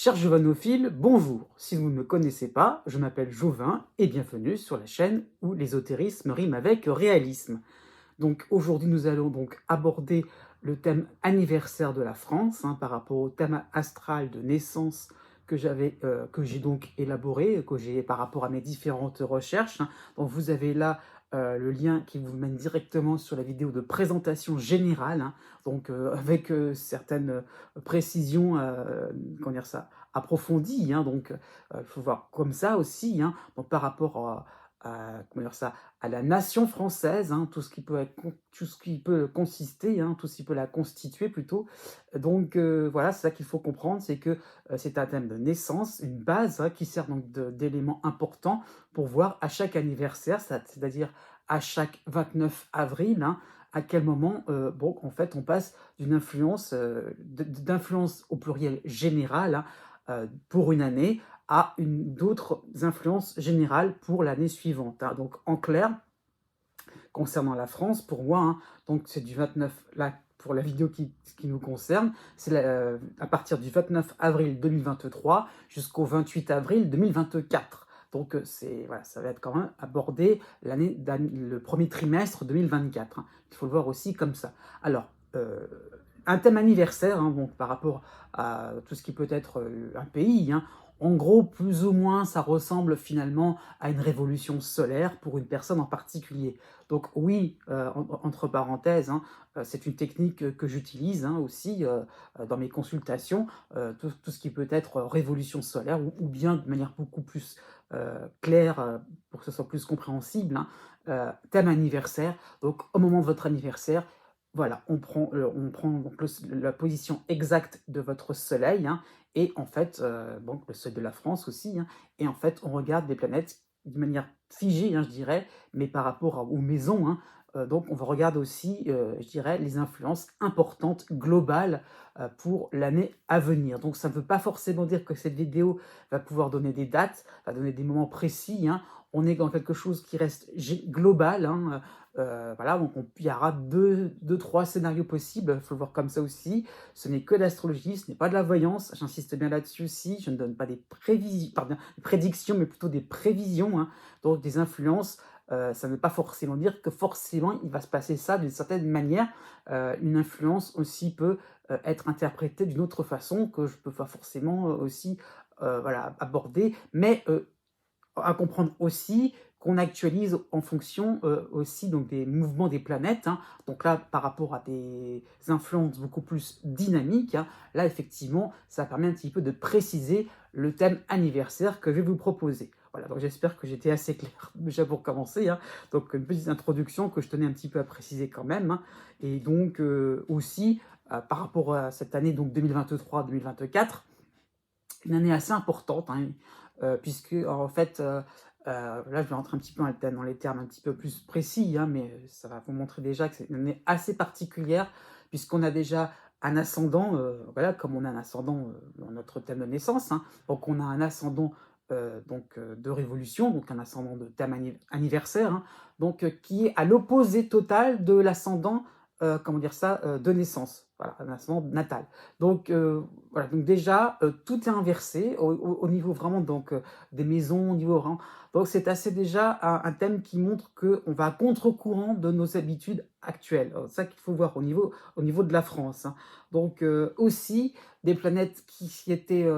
Chers jovanophiles, bonjour. Si vous ne me connaissez pas, je m'appelle Jovin et bienvenue sur la chaîne où l'ésotérisme rime avec réalisme. Donc aujourd'hui, nous allons donc aborder le thème anniversaire de la France par rapport au thème astral de naissance que j'ai donc élaboré, que j'ai par rapport à mes différentes recherches. Donc vous avez là le lien qui vous mène directement sur la vidéo de présentation générale, donc avec certaines précisions, comment dire ça, approfondies. Donc il faut voir comme ça aussi, donc par rapport comment dire ça, à la nation française, tout ce qui peut tout ce qui peut consister, tout ce qui peut la constituer plutôt. Donc voilà, c'est ça qu'il faut comprendre, c'est que c'est un thème de naissance, une base qui sert donc d'élément important pour voir à chaque anniversaire, c'est-à-dire à chaque 29 avril, à quel moment, bon, en fait, on passe d'une influence, d'influence au pluriel générale, pour une année, à d'autres influences générales pour l'année suivante. Donc en clair, concernant la France, pour moi, donc c'est du 29, là, pour la vidéo qui nous concerne, c'est à partir du 29 avril 2023 jusqu'au 28 avril 2024. Donc voilà, ça va être quand même abordé le premier trimestre 2024. Il faut le voir aussi comme ça. Alors, un thème anniversaire, donc, par rapport à tout ce qui peut être un pays, en gros, plus ou moins, ça ressemble finalement à une révolution solaire pour une personne en particulier. Donc oui, entre parenthèses, c'est une technique que j'utilise aussi dans mes consultations, tout ce qui peut être révolution solaire ou bien de manière beaucoup plus claire, pour que ce soit plus compréhensible, thème anniversaire. Donc au moment de votre anniversaire, voilà, on prend donc la position exacte de votre soleil, et en fait, donc le soleil de la France aussi, et en fait, on regarde les planètes de manière figée, je dirais, mais par rapport aux maisons, donc on va regarder aussi, je dirais, les influences importantes, globales, pour l'année à venir. Donc ça ne veut pas forcément dire que cette vidéo va pouvoir donner des dates, va donner des moments précis, On est dans quelque chose qui reste global, voilà, donc il y aura deux, trois scénarios possibles, il faut le voir comme ça aussi. Ce n'est que l'astrologie, ce n'est pas de la voyance, j'insiste bien là-dessus aussi, je ne donne pas des prévisions, pardon, des prédictions, mais plutôt des prévisions, donc des influences. Ça ne veut pas forcément dire que forcément il va se passer ça d'une certaine manière. Une influence aussi peut être interprétée d'une autre façon que je peux pas forcément aussi voilà, aborder, mais à comprendre aussi qu'on actualise en fonction aussi donc des mouvements des planètes. Donc là, par rapport à des influences beaucoup plus dynamiques, là, effectivement, ça permet un petit peu de préciser le thème anniversaire que je vais vous proposer. Voilà, donc j'espère que j'étais assez clair déjà pour commencer. Donc une petite introduction que je tenais un petit peu à préciser quand même. Et donc aussi, par rapport à cette année donc 2023-2024, une année assez importante, puisque en fait, là je vais rentrer un petit peu dans les termes un petit peu plus précis, mais ça va vous montrer déjà que c'est une année assez particulière, puisqu'on a déjà un ascendant, voilà, comme on a un ascendant dans notre thème de naissance, donc on a un ascendant de révolution, donc un ascendant de thème anniversaire, donc qui est à l'opposé total de l'ascendant, comment dire ça, de naissance, voilà, un ascendant natal. Donc voilà, donc déjà, tout est inversé au niveau vraiment donc des maisons, au niveau rang. Donc c'est assez déjà un thème qui montre qu'on va à contre-courant de nos habitudes actuelles. C'est ça qu'il faut voir au niveau de la France. Donc aussi des planètes qui étaient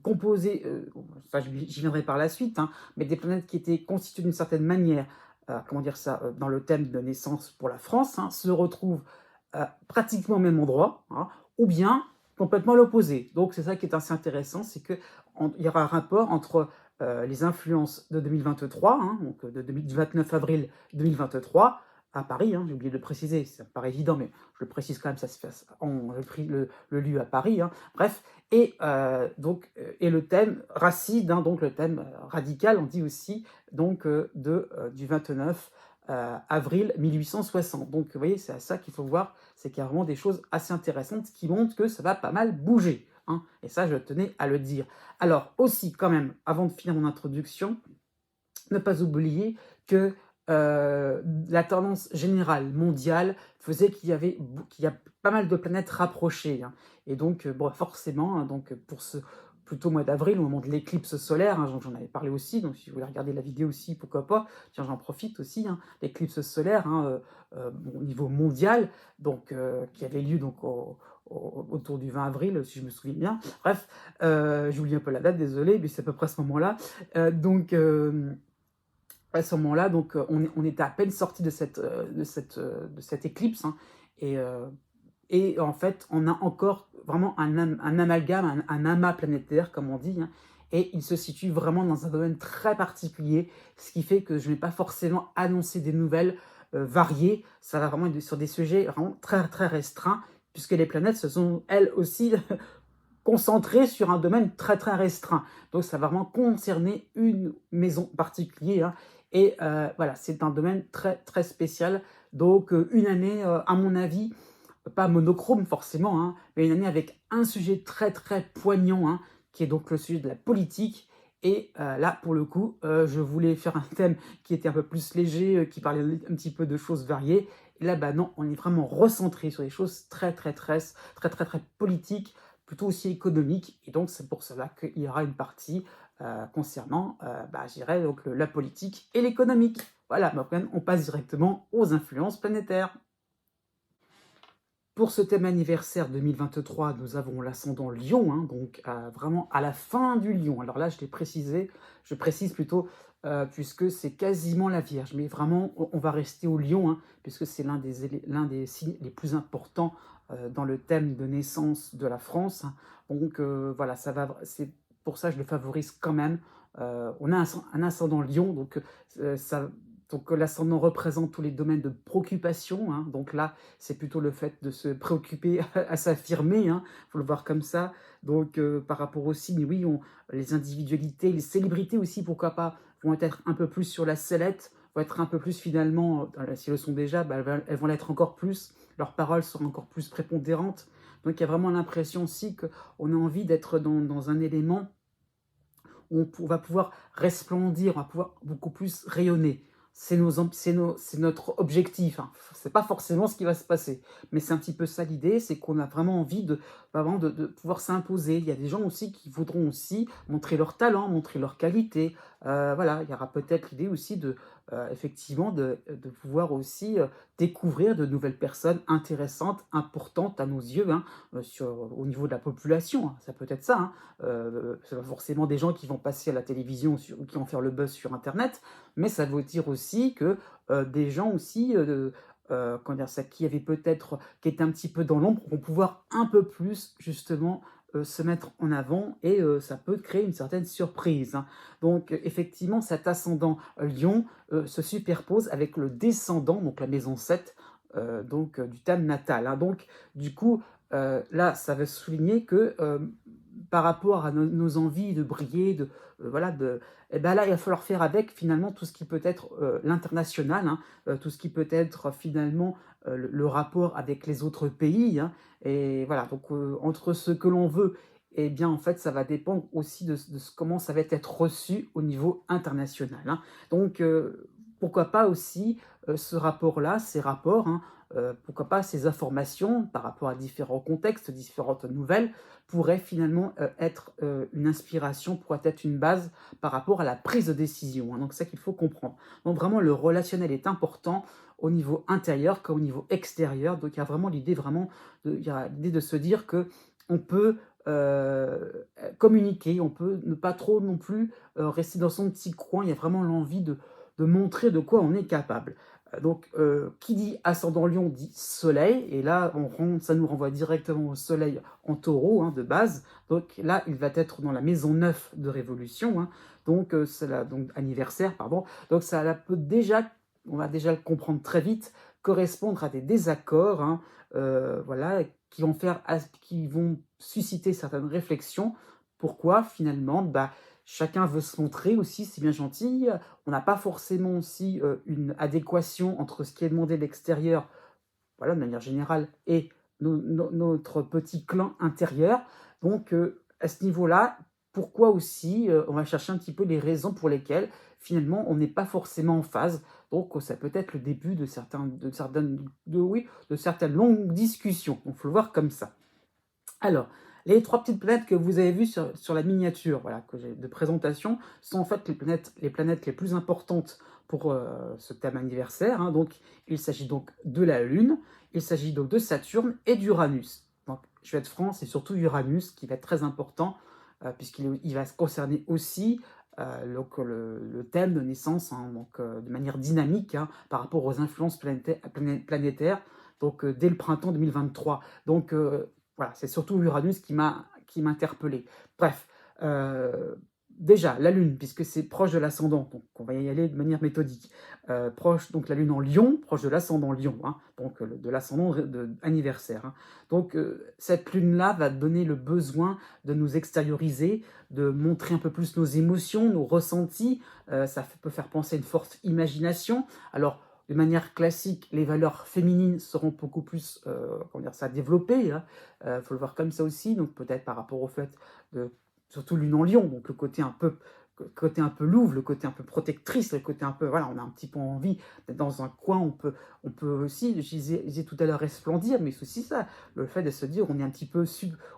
composées, ça j'y viendrai par la suite, mais des planètes qui étaient constituées d'une certaine manière, comment dire ça, dans le thème de naissance pour la France, se retrouvent pratiquement au même endroit, ou bien complètement l'opposé. Donc c'est ça qui est assez intéressant, c'est qu'il y aura un rapport entre les influences de 2023, donc du 29 avril 2023, à Paris, j'ai oublié de le préciser, ça me paraît évident, mais je le précise quand même, ça se fait j'ai pris le lieu à Paris, bref, et et le thème racide, donc le thème radical, on dit aussi, donc du 29 avril 1860. Donc vous voyez, c'est à ça qu'il faut voir, c'est qu'il y a vraiment des choses assez intéressantes qui montrent que ça va pas mal bouger. Et ça, je tenais à le dire. Alors aussi, quand même, avant de finir mon introduction, ne pas oublier que la tendance générale mondiale faisait qu'il y a pas mal de planètes rapprochées. Et donc, bon, forcément, donc plutôt au mois d'avril, au moment de l'éclipse solaire, hein, j'en avais parlé aussi, donc si vous voulez regarder la vidéo aussi, pourquoi pas. Tiens, j'en profite aussi, hein, l'éclipse solaire, hein, au niveau mondial, donc qui avait lieu donc autour du 20 avril, si je me souviens bien. Bref, j'oublie un peu la date, désolé, mais c'est à peu près à ce moment-là. Donc, à ce moment-là, donc, on était à peine sorti de cette éclipse, hein, et, euh, et en fait, on a encore vraiment un amalgame, un amas planétaire, comme on dit, hein, et il se situe vraiment dans un domaine très particulier, ce qui fait que je n'ai pas forcément annoncé des nouvelles variées. Ça va vraiment être sur des sujets vraiment très, très restreints, puisque les planètes se sont, elles aussi, concentrées sur un domaine très, très restreint. Donc, ça va vraiment concerner une maison particulière, hein, et voilà, c'est un domaine très, très spécial. Donc, une année, à mon avis, pas monochrome forcément, hein, mais une année avec un sujet très très poignant, hein, qui est donc le sujet de la politique. Et là, pour le coup, je voulais faire un thème qui était un peu plus léger, qui parlait un petit peu de choses variées. Et là, bah non, on est vraiment recentré sur des choses très très très très très très politiques, plutôt aussi économiques. Et donc, c'est pour cela qu'il y aura une partie concernant, bah, je dirais, donc, la politique et l'économique. Voilà, maintenant on passe directement aux influences planétaires. Pour ce thème anniversaire 2023, nous avons l'ascendant Lion, hein, donc vraiment à la fin du Lion. Alors là, je précise plutôt, puisque c'est quasiment la Vierge, mais vraiment, on va rester au Lion, hein, puisque c'est l'un des signes les plus importants dans le thème de naissance de la France, hein. Donc voilà, c'est pour ça que je le favorise quand même. On a un ascendant Lion, donc ça donc l'ascendant représente tous les domaines de préoccupation, hein. Donc là, c'est plutôt le fait de se préoccuper à s'affirmer, hein, faut le voir comme ça. Donc par rapport aux signes, oui, les individualités, les célébrités aussi, pourquoi pas, vont être un peu plus sur la sellette, vont être un peu plus finalement, si elles le sont déjà, bah, elles vont l'être encore plus, leurs paroles seront encore plus prépondérantes. Donc il y a vraiment l'impression aussi qu'on a envie d'être dans un élément où on va pouvoir resplendir, on va pouvoir beaucoup plus rayonner. C'est notre objectif, hein. C'est pas forcément ce qui va se passer, mais c'est un petit peu ça l'idée, c'est qu'on a vraiment envie de pouvoir s'imposer. Il y a des gens aussi qui voudront aussi montrer leur talent, montrer leur qualité. Voilà, il y aura peut-être l'idée aussi effectivement, de pouvoir aussi découvrir de nouvelles personnes intéressantes, importantes à nos yeux, hein, au niveau de la population, hein. Ça peut être ça, hein. C'est pas forcément des gens qui vont passer à la télévision ou qui vont faire le buzz sur Internet, mais ça veut dire aussi que des gens aussi, comment dire ça, qui étaient un petit peu dans l'ombre, vont pouvoir un peu plus justement se mettre en avant, et ça peut créer une certaine surprise, hein. Donc effectivement, cet ascendant Lion se superpose avec le descendant, donc la maison 7, donc du thème natal, hein. Donc du coup, là, ça va souligner que par rapport à nos envies de briller, voilà, et ben là, il va falloir faire avec finalement tout ce qui peut être l'international, hein, tout ce qui peut être finalement le rapport avec les autres pays, hein. Et voilà, donc entre ce que l'on veut, et bien en fait, ça va dépendre aussi comment ça va être reçu au niveau international, hein. Donc pourquoi pas aussi ce rapport-là, ces rapports, hein, pourquoi pas ces informations par rapport à différents contextes, différentes nouvelles, pourraient finalement être une inspiration, pourrait être une base par rapport à la prise de décision, hein. Donc c'est ça qu'il faut comprendre. Donc vraiment, le relationnel est important au niveau intérieur comme au niveau extérieur. Donc il y a vraiment il y a l'idée de se dire que on peut communiquer, on peut ne pas trop non plus rester dans son petit coin. Il y a vraiment l'envie de montrer de quoi on est capable. Donc, qui dit ascendant Lion dit soleil, et là, ça nous renvoie directement au soleil en taureau, hein, de base. Donc là, il va être dans la maison 9 de Révolution, hein. Donc, donc anniversaire, pardon. Donc ça peut déjà, on va déjà le comprendre très vite, correspondre à des désaccords, hein, voilà, qui vont susciter certaines réflexions. Pourquoi finalement, bah, chacun veut se montrer aussi, c'est bien gentil. On n'a pas forcément aussi une adéquation entre ce qui est demandé de l'extérieur, voilà, de manière générale, et notre petit clan intérieur. Donc, à ce niveau-là, pourquoi aussi on va chercher un petit peu les raisons pour lesquelles, finalement, on n'est pas forcément en phase. Donc, ça peut être le début oui, de certaines longues discussions. Il faut le voir comme ça. Alors, Les 3 petites planètes que vous avez vues sur la miniature, voilà, que j'ai de présentation, sont en fait les planètes les plus importantes pour ce thème anniversaire, hein. Donc, il s'agit donc de la Lune, il s'agit donc de Saturne et d'Uranus. Donc, je vais être franc, c'est surtout Uranus qui va être très important, puisqu'il va se concerner aussi donc, le thème de naissance, hein, donc, de manière dynamique, hein, par rapport aux influences planétaires, donc dès le printemps 2023. Donc voilà, c'est surtout Uranus qui m'a interpellé. Bref, déjà, la Lune, puisque c'est proche de l'ascendant, donc on va y aller de manière méthodique. Proche, donc la Lune en Lion, proche de l'ascendant Lion, hein, donc de l'ascendant anniversaire, hein. Donc cette Lune-là va donner le besoin de nous extérioriser, de montrer un peu plus nos émotions, nos ressentis. Ça peut faire penser à une forte imagination. Alors, de manière classique, les valeurs féminines seront beaucoup plus, comment dire ça, développées, hein. Faut le voir comme ça aussi, donc peut-être par rapport au fait de, surtout Lune en Lion, donc le côté un peu louve, le côté un peu protectrice, le côté un peu, voilà, on a un petit peu envie d'être dans un coin, on peut aussi, je disais tout à l'heure, resplendir, mais c'est aussi ça, le fait de se dire, on est un petit peu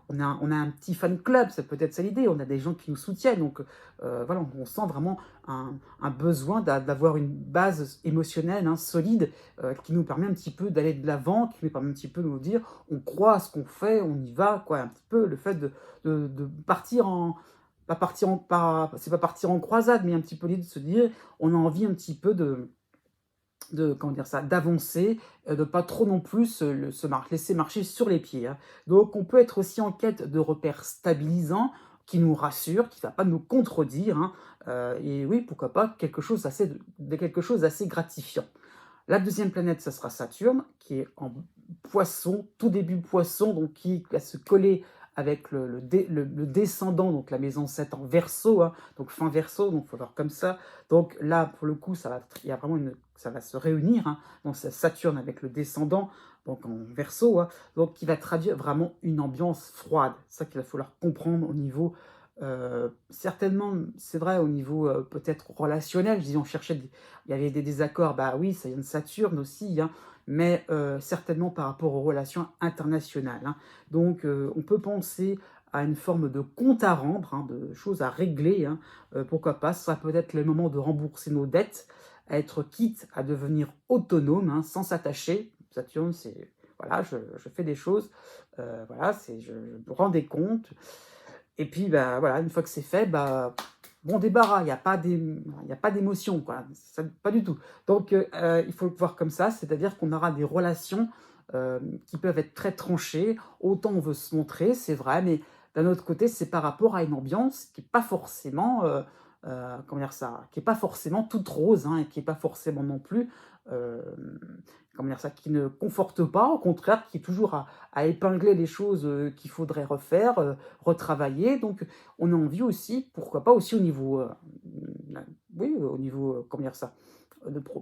on a un petit fan club, ça peut être ça l'idée, on a des gens qui nous soutiennent, donc voilà, on sent vraiment un besoin d'avoir une base émotionnelle, hein, solide, qui nous permet un petit peu d'aller de l'avant, qui nous permet un petit peu de nous dire, on croit à ce qu'on fait, on y va, quoi, un petit peu le fait de partir en, c'est pas partir en croisade, mais un petit peu l'idée de se dire, on a envie un petit peu comment dire ça, d'avancer, de pas trop non plus laisser marcher sur les pieds, hein. Donc on peut être aussi en quête de repères stabilisants, qui nous rassurent, qui ne va pas nous contredire, hein, et oui, pourquoi pas quelque chose d'assez gratifiant. La deuxième planète, ça sera Saturne, qui est en poisson, tout début poisson, donc qui va se coller avec le descendant, donc la maison 7 en Verseau, hein, donc fin Verseau, donc il faut voir comme ça. Donc là, pour le coup, il y a vraiment ça va se réunir, hein, donc c'est Saturne avec le descendant, donc en Verseau, hein, donc qui va traduire vraiment une ambiance froide. C'est ça qu'il va falloir comprendre au niveau, certainement, c'est vrai, au niveau peut-être relationnel. Je dis, il y avait des désaccords, bah oui, ça vient de Saturne aussi, hein, mais certainement par rapport aux relations internationales, hein. Donc on peut penser à une forme de compte à rendre, hein, de choses à régler, hein. Pourquoi pas, ça peut être le moment de rembourser nos dettes, à être quitte à devenir autonome, hein, sans s'attacher. Saturne, c'est, voilà, je fais des choses, voilà, je me rends des comptes, et puis, bah, voilà, une fois que c'est fait, bah, bon débarras, il y a pas d'émotion, quoi, pas du tout. Donc, il faut le voir comme ça, c'est-à-dire qu'on aura des relations qui peuvent être très tranchées. Autant on veut se montrer, c'est vrai, mais d'un autre côté, c'est par rapport à une ambiance qui n'est pas forcément, comment dire ça, qui est pas forcément toute rose, hein, et qui n'est pas forcément non plus, euh, comment dire ça, qui ne conforte pas, au contraire, qui est toujours à épingler les choses qu'il faudrait refaire, retravailler. Donc, on a envie aussi, pourquoi pas aussi au niveau, oui, au niveau, comment dire ça,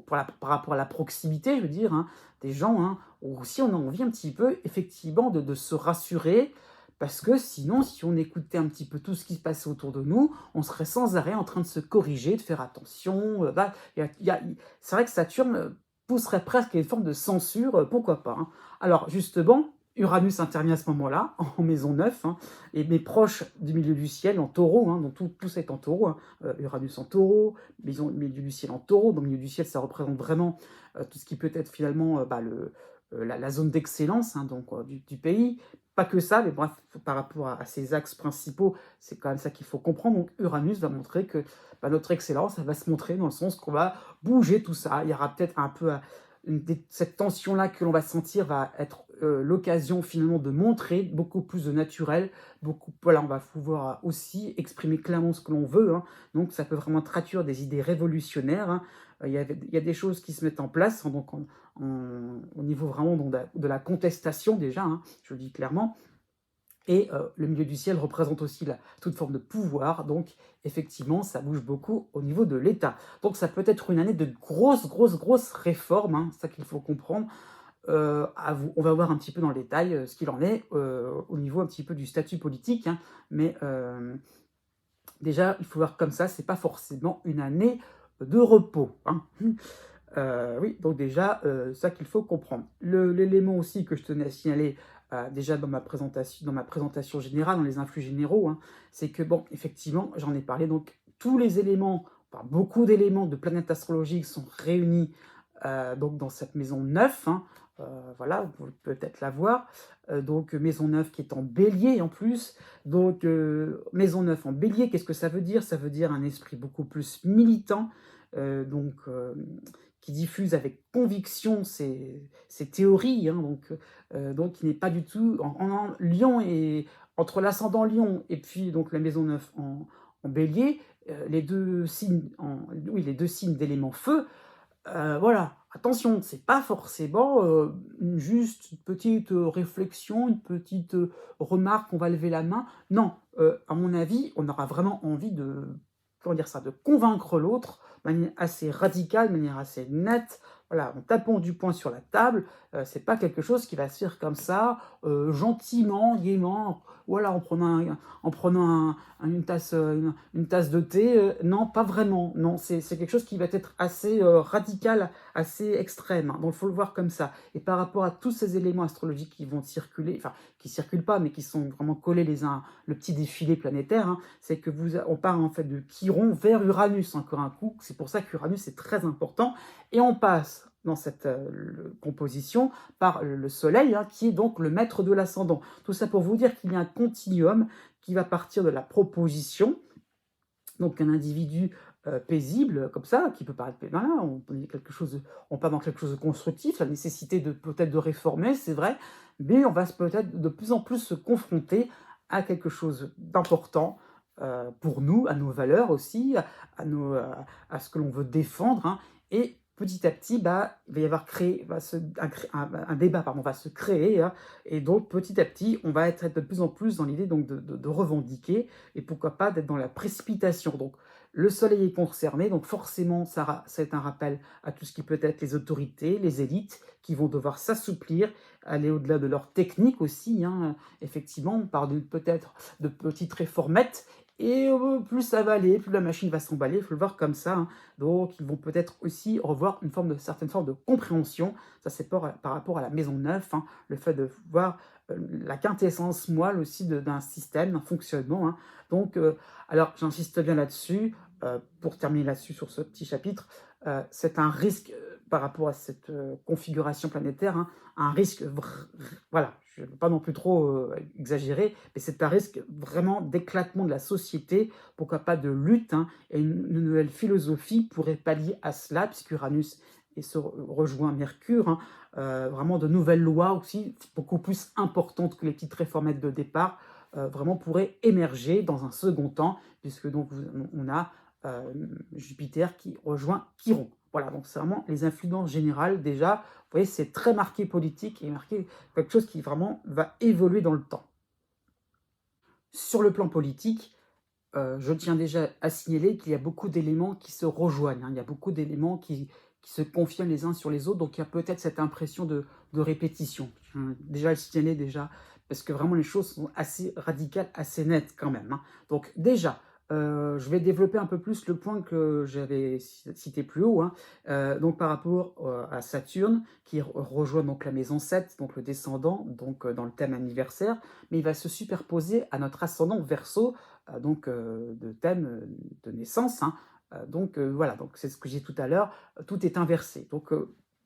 par rapport à la proximité, je veux dire, hein, des gens, hein, aussi on a envie un petit peu, effectivement, de se rassurer, parce que sinon, si on écoutait un petit peu tout ce qui se passait autour de nous, on serait sans arrêt en train de se corriger, de faire attention. Bah, c'est vrai que Saturne pousserait presque à une forme de censure, pourquoi pas, hein. Alors justement, Uranus intervient à ce moment-là, en maison 9, hein, et mais proche du milieu du ciel, en taureau, hein, donc tout ça est en taureau, hein, Uranus en taureau, milieu du ciel en taureau, donc milieu du ciel, ça représente vraiment tout ce qui peut être finalement bah, la zone d'excellence, hein, donc, du pays. Pas que ça, mais bref, par rapport à ces axes principaux, c'est quand même ça qu'il faut comprendre. Donc Uranus va montrer que bah, notre excellence, elle va se montrer dans le sens qu'on va bouger tout ça. Il y aura peut-être un peu cette tension-là que l'on va sentir va être l'occasion finalement de montrer beaucoup plus de naturel, voilà, on va pouvoir aussi exprimer clairement ce que l'on veut, hein. Donc ça peut vraiment traduire des idées révolutionnaires, hein. Il y a des choses qui se mettent en place, hein, donc au niveau vraiment de la contestation déjà, hein, je le dis clairement. Et le milieu du ciel représente aussi toute forme de pouvoir, donc effectivement, ça bouge beaucoup au niveau de l'État. Donc ça peut être une année de grosses, grosses, grosses réformes, hein, c'est ça qu'il faut comprendre. On va voir un petit peu dans le détail ce qu'il en est au niveau un petit peu du statut politique, hein, mais déjà, il faut voir comme ça, c'est pas forcément une année de repos, hein. Oui, donc déjà, ça qu'il faut comprendre. L'élément aussi que je tenais à signaler déjà dans ma présentation générale, dans les influx généraux, hein, c'est que, bon, effectivement, j'en ai parlé, donc tous les éléments, enfin beaucoup d'éléments de planètes astrologiques sont réunis donc dans cette maison 9, hein, voilà, vous pouvez peut-être la voir. Donc maison 9 qui est en bélier en plus. Donc maison 9 en bélier, qu'est-ce que ça veut dire? Ça veut dire un esprit beaucoup plus militant, donc qui diffuse avec conviction ses théories, hein, donc qui n'est pas du tout en lion, et entre l'ascendant lion et puis donc la maison 9 en bélier, les 2 signes les 2 signes d'élément feu. Voilà, attention, c'est pas forcément, juste une petite, réflexion, une petite, remarque, on va lever la main. Non, à mon avis, on aura vraiment envie de, comment dire ça? De convaincre l'autre de manière assez radicale, de manière assez nette, voilà, en tapant du poing sur la table. C'est pas quelque chose qui va se faire comme ça, gentiment, gaiement, voilà, en prenant une tasse de thé, non, pas vraiment. Non, c'est quelque chose qui va être assez, radical, assez extrême, hein, donc il faut le voir comme ça. Et par rapport à tous ces éléments astrologiques qui vont circuler, enfin, qui circulent pas, mais qui sont vraiment collés les uns, le petit défilé planétaire, hein, c'est que on part en fait de Chiron vers Uranus, encore un coup. C'est pour ça qu'Uranus est très important. Et on passe dans cette composition par le Soleil, hein, qui est donc le maître de l'ascendant. Tout ça pour vous dire qu'il y a un continuum qui va partir de la proposition, donc un individu paisible comme ça, qui peut paraître, voilà, on part dans quelque chose de constructif, la nécessité de peut-être de réformer, c'est vrai, mais on va peut-être de plus en plus se confronter à quelque chose d'important pour nous, à nos valeurs aussi, à ce que l'on veut défendre, hein, et petit à petit, bah, il va y avoir un débat, pardon, va se créer, hein, et donc petit à petit, on va être de plus en plus dans l'idée donc de revendiquer, et pourquoi pas d'être dans la précipitation. Donc le soleil est concerné, donc forcément c'est un rappel à tout ce qui peut être les autorités, les élites, qui vont devoir s'assouplir, aller au-delà de leur technique aussi, hein. Effectivement, on parle peut-être de petites réformettes, et plus ça va aller, plus la machine va s'emballer, il faut le voir comme ça, hein. Donc ils vont peut-être aussi revoir certaine forme de compréhension. Ça, c'est par rapport à la maison 9, hein, le fait de voir la quintessence moelle aussi d'un système, d'un fonctionnement, hein. Donc, alors j'insiste bien là-dessus, pour terminer là-dessus sur ce petit chapitre, c'est un risque, par rapport à cette configuration planétaire, hein, un risque, voilà, je ne veux pas non plus trop exagérer, mais c'est un risque vraiment d'éclatement de la société, pourquoi pas de lutte, hein, et une nouvelle philosophie pourrait pallier à cela, puisqu'Uranus rejoint Mercure, hein, vraiment de nouvelles lois aussi, beaucoup plus importantes que les petites réformettes de départ, vraiment pourraient émerger dans un second temps, puisque donc on a Jupiter qui rejoint Chiron. Voilà, donc c'est vraiment les influences générales déjà. Vous voyez, c'est très marqué politique et marqué quelque chose qui vraiment va évoluer dans le temps. Sur le plan politique, je tiens déjà à signaler qu'il y a beaucoup d'éléments qui se rejoignent, hein. Il y a beaucoup d'éléments qui se confirment les uns sur les autres, donc il y a peut-être cette impression de répétition. Je tiens déjà à le signaler déjà, parce que vraiment les choses sont assez radicales, assez nettes quand même, hein. Donc déjà, je vais développer un peu plus le point que j'avais cité plus haut, hein. Donc par rapport à Saturne, qui rejoint donc la maison 7, donc le descendant, donc dans le thème anniversaire, mais il va se superposer à notre ascendant Verseau, donc de thème de naissance, hein. Donc voilà, donc c'est ce que j'ai dit tout à l'heure, tout est inversé. Donc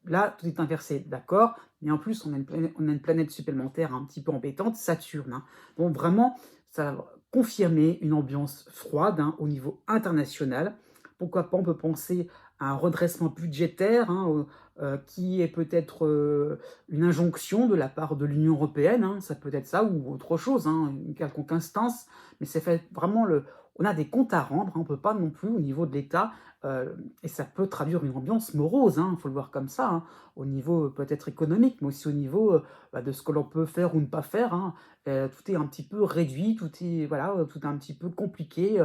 là, tout est inversé, d'accord, mais en plus, on a une planète supplémentaire un petit peu embêtante, Saturne, hein. Donc vraiment, ça va confirmer une ambiance froide, hein, au niveau international. Pourquoi pas, on peut penser à un redressement budgétaire, hein, qui est peut-être une injonction de la part de l'Union européenne, hein, ça peut être ça, ou autre chose, hein, une quelconque instance, mais c'est fait vraiment on a des comptes à rendre, hein, on ne peut pas non plus au niveau de l'État, et ça peut traduire une ambiance morose, hein, il faut le voir comme ça, hein, au niveau peut-être économique, mais aussi au niveau de ce que l'on peut faire ou ne pas faire, hein. Tout est un petit peu réduit, voilà, tout est un petit peu compliqué,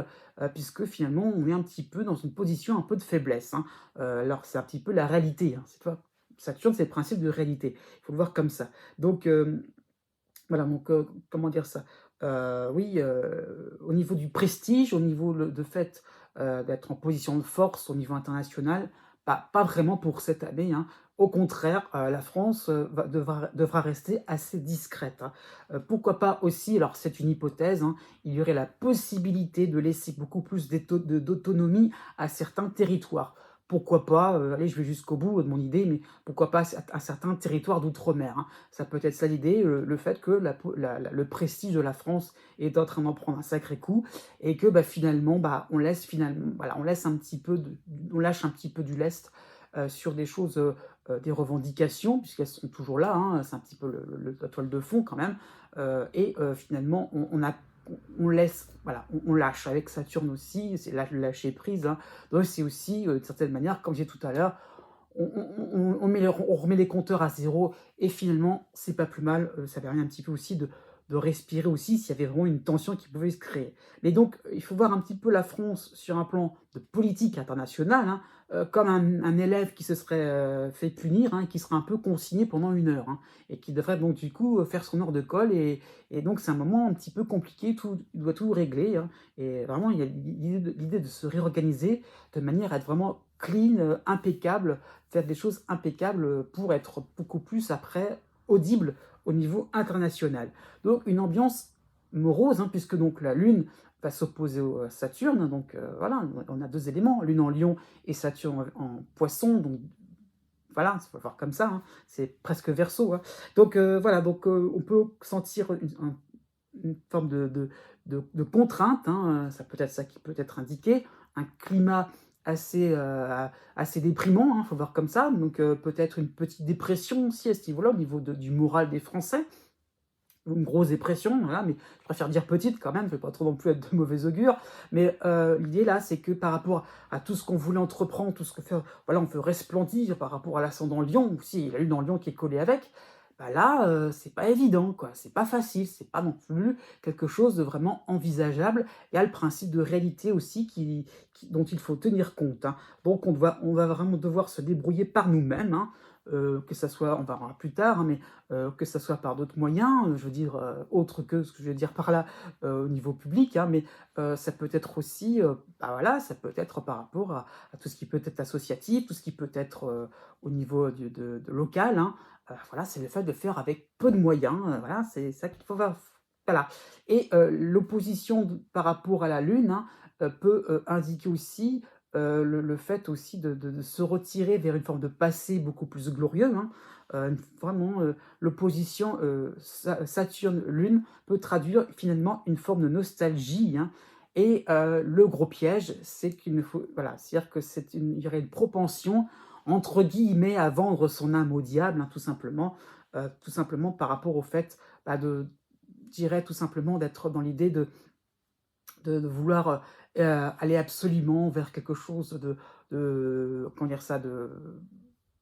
puisque finalement on est un petit peu dans une position un peu de faiblesse, hein. Alors c'est un petit peu la réalité, hein, Saturne, c'est le principe de réalité, il faut le voir comme ça. Donc voilà, donc comment dire ça? Oui, au niveau du prestige, au niveau de fait, d'être en position de force au niveau international, pas vraiment pour cette année, hein. Au contraire, la France devra rester assez discrète, hein. Pourquoi pas aussi, alors c'est une hypothèse, hein, il y aurait la possibilité de laisser beaucoup plus d'autonomie à certains territoires. Pourquoi pas, allez, je vais jusqu'au bout de mon idée, mais pourquoi pas à certains territoires d'outre-mer, hein. Ça peut être ça l'idée, le fait que le prestige de la France est en train d'en prendre un sacré coup et que, bah, finalement, bah, on laisse un petit peu on lâche un petit peu du lest, sur des choses, des revendications puisqu'elles sont toujours là, hein, c'est un petit peu la toile de fond quand même, finalement on laisse, voilà, on lâche. Avec Saturne aussi, c'est le lâcher prise, hein. Donc c'est aussi, d'une certaine manière, comme je disais tout à l'heure, on remet les compteurs à zéro et finalement, c'est pas plus mal, ça permet un petit peu aussi de respirer aussi s'il y avait vraiment une tension qui pouvait se créer. Mais donc, il faut voir un petit peu la France sur un plan de politique internationale, hein, comme un élève qui se serait, fait punir, hein, qui serait un peu consigné pendant 1 heure, hein, et qui devrait donc du coup, faire son heure de colle et donc c'est un moment un petit peu compliqué, il doit tout régler, hein, et vraiment il y a l'idée de se réorganiser de manière à être vraiment clean, impeccable, faire des choses impeccables, pour être beaucoup plus après audible au niveau international. Donc une ambiance morose, hein, puisque donc la Lune va s'opposer à Saturne, donc voilà, on a 2 éléments, Lune en Lion et Saturne en Poisson, donc voilà, il faut le voir comme ça, hein, c'est presque Verseau, hein. Donc voilà, donc on peut sentir une forme de contrainte, hein, ça peut être ça qui peut être indiqué, un climat assez, assez déprimant, il faut voir comme ça, donc peut-être une petite dépression aussi à ce niveau-là, au niveau du moral des Français. Une grosse dépression, voilà, mais je préfère dire petite quand même, je ne veux pas trop non plus être de mauvais augure. Mais l'idée là, c'est que par rapport à tout ce qu'on voulait entreprendre, tout ce que fait, voilà, on veut resplendir par rapport à l'ascendant Lion, aussi la lune en Lion qui est collée avec, bah là, c'est pas évident, quoi. C'est pas facile, c'est pas non plus quelque chose de vraiment envisageable. Il y a le principe de réalité aussi dont il faut tenir compte, hein. Donc on va vraiment devoir se débrouiller par nous-mêmes, hein, que ça soit, on verra plus tard, hein, mais que ça soit par d'autres moyens, je veux dire, autres que ce que je veux dire par là, au niveau public, hein, mais ça peut être aussi, bah, voilà, ça peut être par rapport à tout ce qui peut être associatif, tout ce qui peut être, au niveau de local, hein. Voilà, c'est le fait de faire avec peu de moyens, voilà, c'est ça qu'il faut voir, voilà. Et l'opposition par rapport à la Lune, hein, peut, indiquer aussi, le fait aussi de se retirer vers une forme de passé beaucoup plus glorieux, hein. Vraiment, l'opposition, Saturne-Lune peut traduire finalement une forme de nostalgie, hein. Et le gros piège, c'est qu'il ne faut, voilà, c'est-à-dire que il y aurait une propension, entre guillemets, «à vendre son âme au diable», hein, tout simplement par rapport au fait, bah, je dirais tout simplement d'être dans l'idée de vouloir, aller absolument vers quelque chose comment dire ça? Je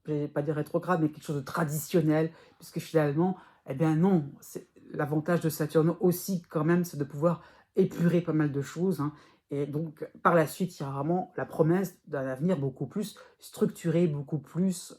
vais pas dire rétrograde, mais quelque chose de traditionnel, puisque finalement, eh bien non, c'est l'avantage de Saturne aussi quand même, c'est de pouvoir épurer pas mal de choses, hein, et donc par la suite, il y a vraiment la promesse d'un avenir beaucoup plus structuré, beaucoup plus,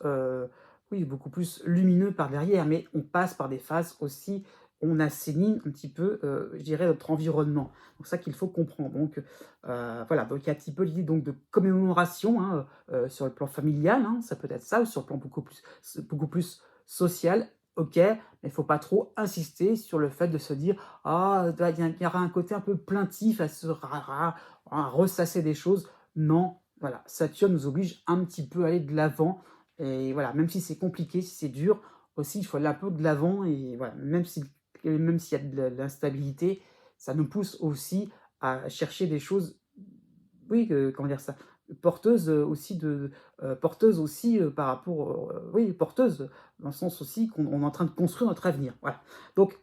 oui, beaucoup plus lumineux par derrière, mais on passe par des phases aussi, on assainit un petit peu, je dirais, notre environnement. Donc ça qu'il faut comprendre. Donc voilà, donc il y a un petit peu l'idée donc de commémoration, hein, sur le plan familial, hein, ça peut être ça, ou sur le plan beaucoup plus social, OK, mais il faut pas trop insister sur le fait de se dire: «Ah, bah, il y aura un côté un peu plaintif à se à ressasser des choses». Non, voilà, Saturne nous oblige un petit peu à aller de l'avant et voilà, même si c'est compliqué, si c'est dur, aussi il faut aller un peu de l'avant et voilà, même s'il y a de l'instabilité, ça nous pousse aussi à chercher des choses, oui, comment dire ça? Porteuses aussi, par rapport, oui, porteuses, dans le sens aussi qu'on est en train de construire notre avenir, voilà. Donc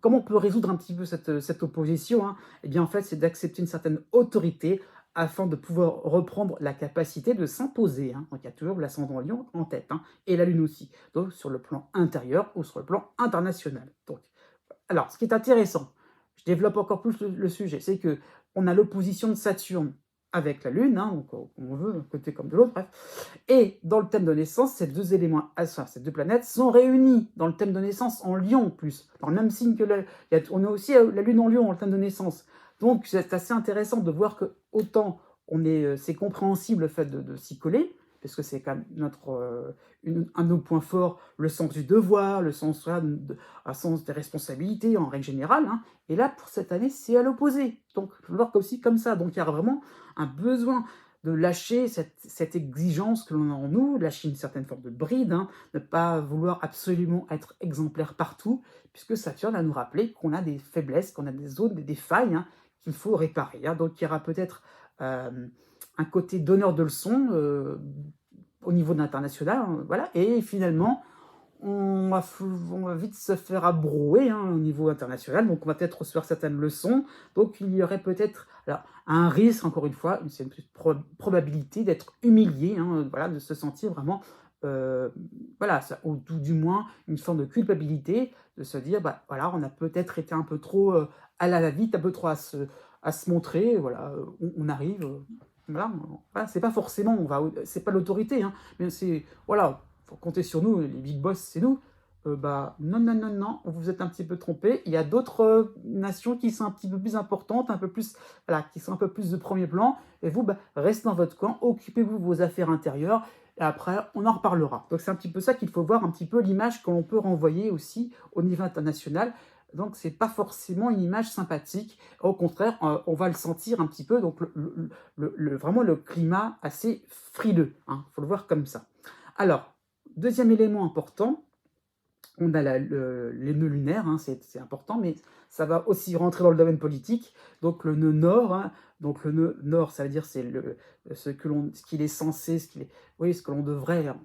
comment on peut résoudre un petit peu cette opposition, hein? Eh bien, en fait, c'est d'accepter une certaine autorité afin de pouvoir reprendre la capacité de s'imposer, hein. Donc il y a toujours l'ascendant Lion en tête, hein, et la Lune aussi, donc sur le plan intérieur ou sur le plan international. Donc alors, ce qui est intéressant, je développe encore plus le sujet, c'est que on a l'opposition de Saturne avec la Lune, hein, donc comme on veut, d'un côté comme de l'autre, bref. Et dans le thème de naissance, ces 2 éléments, enfin, ces 2 planètes sont réunis dans le thème de naissance en Lion en plus, dans le même signe que on a aussi la Lune en Lion dans le thème de naissance. Donc c'est assez intéressant de voir que autant c'est compréhensible le fait de s'y coller, parce que c'est quand même un de nos points forts, le sens du devoir, le sens, voilà, un sens des responsabilités en règle générale, hein. Et là, pour cette année, c'est à l'opposé. Donc, il faut le voir aussi comme ça. Donc, il y a vraiment un besoin de lâcher cette exigence que l'on a en nous, lâcher une certaine forme de bride, hein, ne pas vouloir absolument être exemplaire partout, puisque Saturne à nous rappeler qu'on a des faiblesses, qu'on a des zones, des failles, hein, qu'il faut réparer, hein. Donc il y aura peut-être un côté donneur de leçons au niveau de l'international, hein, voilà, et finalement, on va vite se faire abrouer, hein, au niveau international, donc on va peut-être recevoir certaines leçons. Donc il y aurait peut-être alors, un risque, encore une fois, c'est une petite probabilité d'être humilié, hein, voilà, de se sentir vraiment, euh, voilà, ou tout du moins une forme de culpabilité, de se dire, bah voilà, on a peut-être été un peu trop à la va-vite, un peu trop à se montrer, voilà, on arrive, voilà, voilà, c'est pas forcément, c'est pas l'autorité, hein, mais c'est, voilà, faut compter sur nous, les big boss, c'est nous. Bah, non, non, non, non, vous vous êtes un petit peu trompé. Il y a d'autres nations qui sont un petit peu plus importantes, un peu plus, voilà, qui sont un peu plus de premier plan. Et vous, bah, restez dans votre coin, occupez-vous de vos affaires intérieures. Et après, on en reparlera. Donc, c'est un petit peu ça qu'il faut voir, un petit peu l'image que l'on peut renvoyer aussi au niveau international. Donc, c'est pas forcément une image sympathique. Au contraire, on va le sentir un petit peu. Donc, vraiment le climat assez frileux. Hein, faut le voir comme ça. Alors, deuxième élément important, on a les nœuds lunaires, hein, c'est important, mais ça va aussi rentrer dans le domaine politique. Donc le nœud nord, hein, donc le nœud nord, ça veut dire c'est ce qu'il est censé, oui, ce que l'on devrait, hein,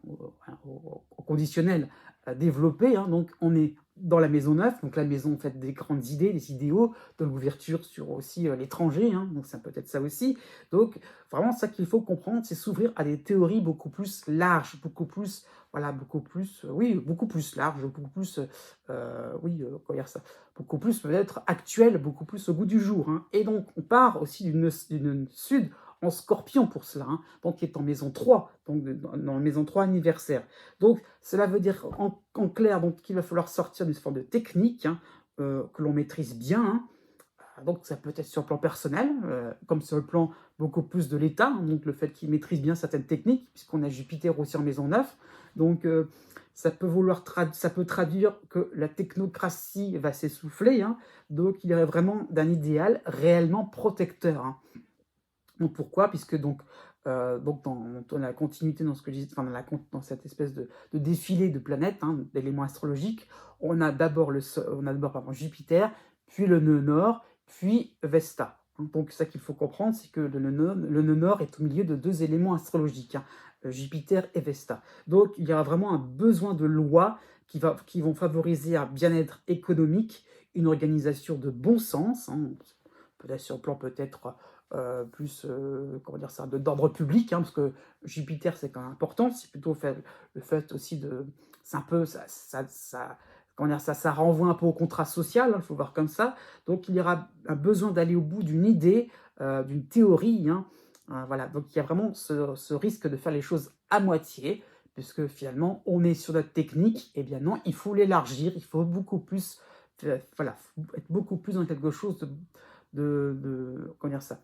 au conditionnel, développer, hein. Donc on est dans la maison 9, donc la maison en fait des grandes idées, des idéaux, de l'ouverture sur aussi l'étranger, hein, donc ça peut être ça aussi. Donc vraiment ça qu'il faut comprendre, c'est s'ouvrir à des théories beaucoup plus larges, beaucoup plus, voilà, beaucoup plus, oui, beaucoup plus large, beaucoup plus, oui, comment dire ça? Beaucoup plus peut-être actuel, beaucoup plus au goût du jour, hein. Et donc on part aussi d'une sud en Scorpion pour cela, hein, donc qui est en maison 3, donc dans la maison 3 anniversaire. Donc cela veut dire en clair donc qu'il va falloir sortir d'une forme de technique, hein, que l'on maîtrise bien, hein. Donc ça peut être sur le plan personnel, comme sur le plan beaucoup plus de l'État, hein, donc le fait qu'il maîtrise bien certaines techniques, puisqu'on a Jupiter aussi en maison 9. Donc ça peut traduire que la technocratie va s'essouffler, hein, donc il y aurait vraiment d'un idéal réellement protecteur, hein. Donc pourquoi? Puisque donc dans la continuité, dans ce que je disais, enfin dans cette espèce de défilé de planètes, hein, d'éléments astrologiques, on a d'abord pardon, Jupiter, puis le nœud nord, puis Vesta, hein. Donc ça qu'il faut comprendre, c'est que le nœud nord est au milieu de deux éléments astrologiques, hein, Jupiter et Vesta. Donc il y aura vraiment un besoin de lois qui vont favoriser un bien-être économique, une organisation de bon sens, hein, peut-être sur le plan peut-être plus, comment dire ça, d'ordre public, hein, parce que Jupiter, c'est quand même important, c'est plutôt le fait aussi de... C'est un peu, comment dire, ça renvoie un peu au contrat social, il faut voir comme ça. Donc il y aura un besoin d'aller au bout d'une idée, d'une théorie, hein, voilà. Donc il y a vraiment ce risque de faire les choses à moitié, puisque finalement on est sur notre technique, et bien non, il faut l'élargir, il faut beaucoup plus, voilà, être beaucoup plus dans quelque chose comment dire ça,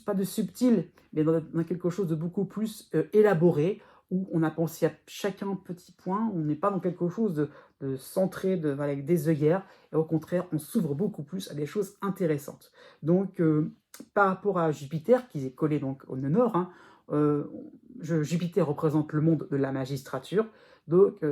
pas de subtil, mais dans quelque chose de beaucoup plus élaboré, où on a pensé à chacun petit point, on n'est pas dans quelque chose de centré, voilà, avec des œillères, et au contraire, on s'ouvre beaucoup plus à des choses intéressantes. Donc, par rapport à Jupiter, qui est collé donc au nœud nord, hein, euh, Jupiter représente le monde de la magistrature, donc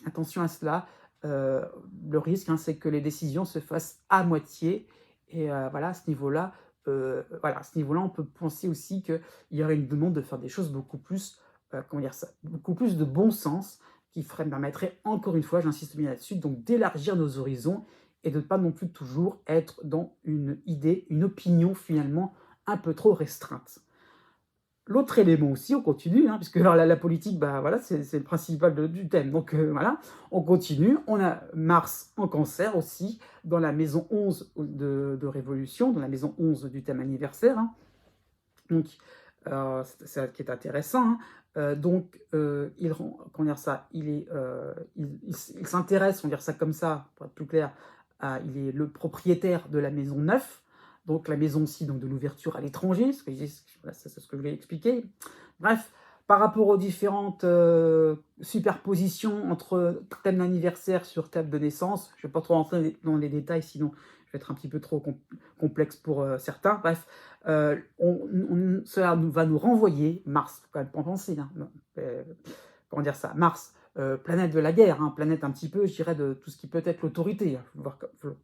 attention à cela. Euh, le risque, hein, c'est que les décisions se fassent à moitié, et voilà, à ce niveau-là, on peut penser aussi qu'il y aurait une demande de faire des choses beaucoup plus, comment dire ça, beaucoup plus de bon sens, qui permettrait, encore une fois, j'insiste bien là-dessus, donc d'élargir nos horizons et de ne pas non plus toujours être dans une idée, une opinion finalement un peu trop restreinte. L'autre élément aussi, on continue, hein, puisque alors, la politique, bah, voilà, c'est le principal du thème. Donc voilà, on continue. On a Mars en cancer aussi, dans la maison 11 de Révolution, dans la maison 11 du thème anniversaire, hein. Donc, c'est ça qui est intéressant, hein. Donc, comment dire ça, il s'intéresse, on va dire ça comme ça, pour être plus clair, il est le propriétaire de la maison 9, donc la maison aussi donc, de l'ouverture à l'étranger, voilà, c'est ce que je voulais expliquer. Bref, par rapport aux différentes superpositions entre thème d'anniversaire sur thème de naissance, je ne vais pas trop rentrer dans les détails, sinon je vais être un petit peu trop complexe pour certains. Bref, cela va nous renvoyer, Mars, faut quand même pas en penser, hein, comment dire ça, Mars, planète de la guerre, hein, planète un petit peu, je dirais, de tout ce qui peut être l'autorité, il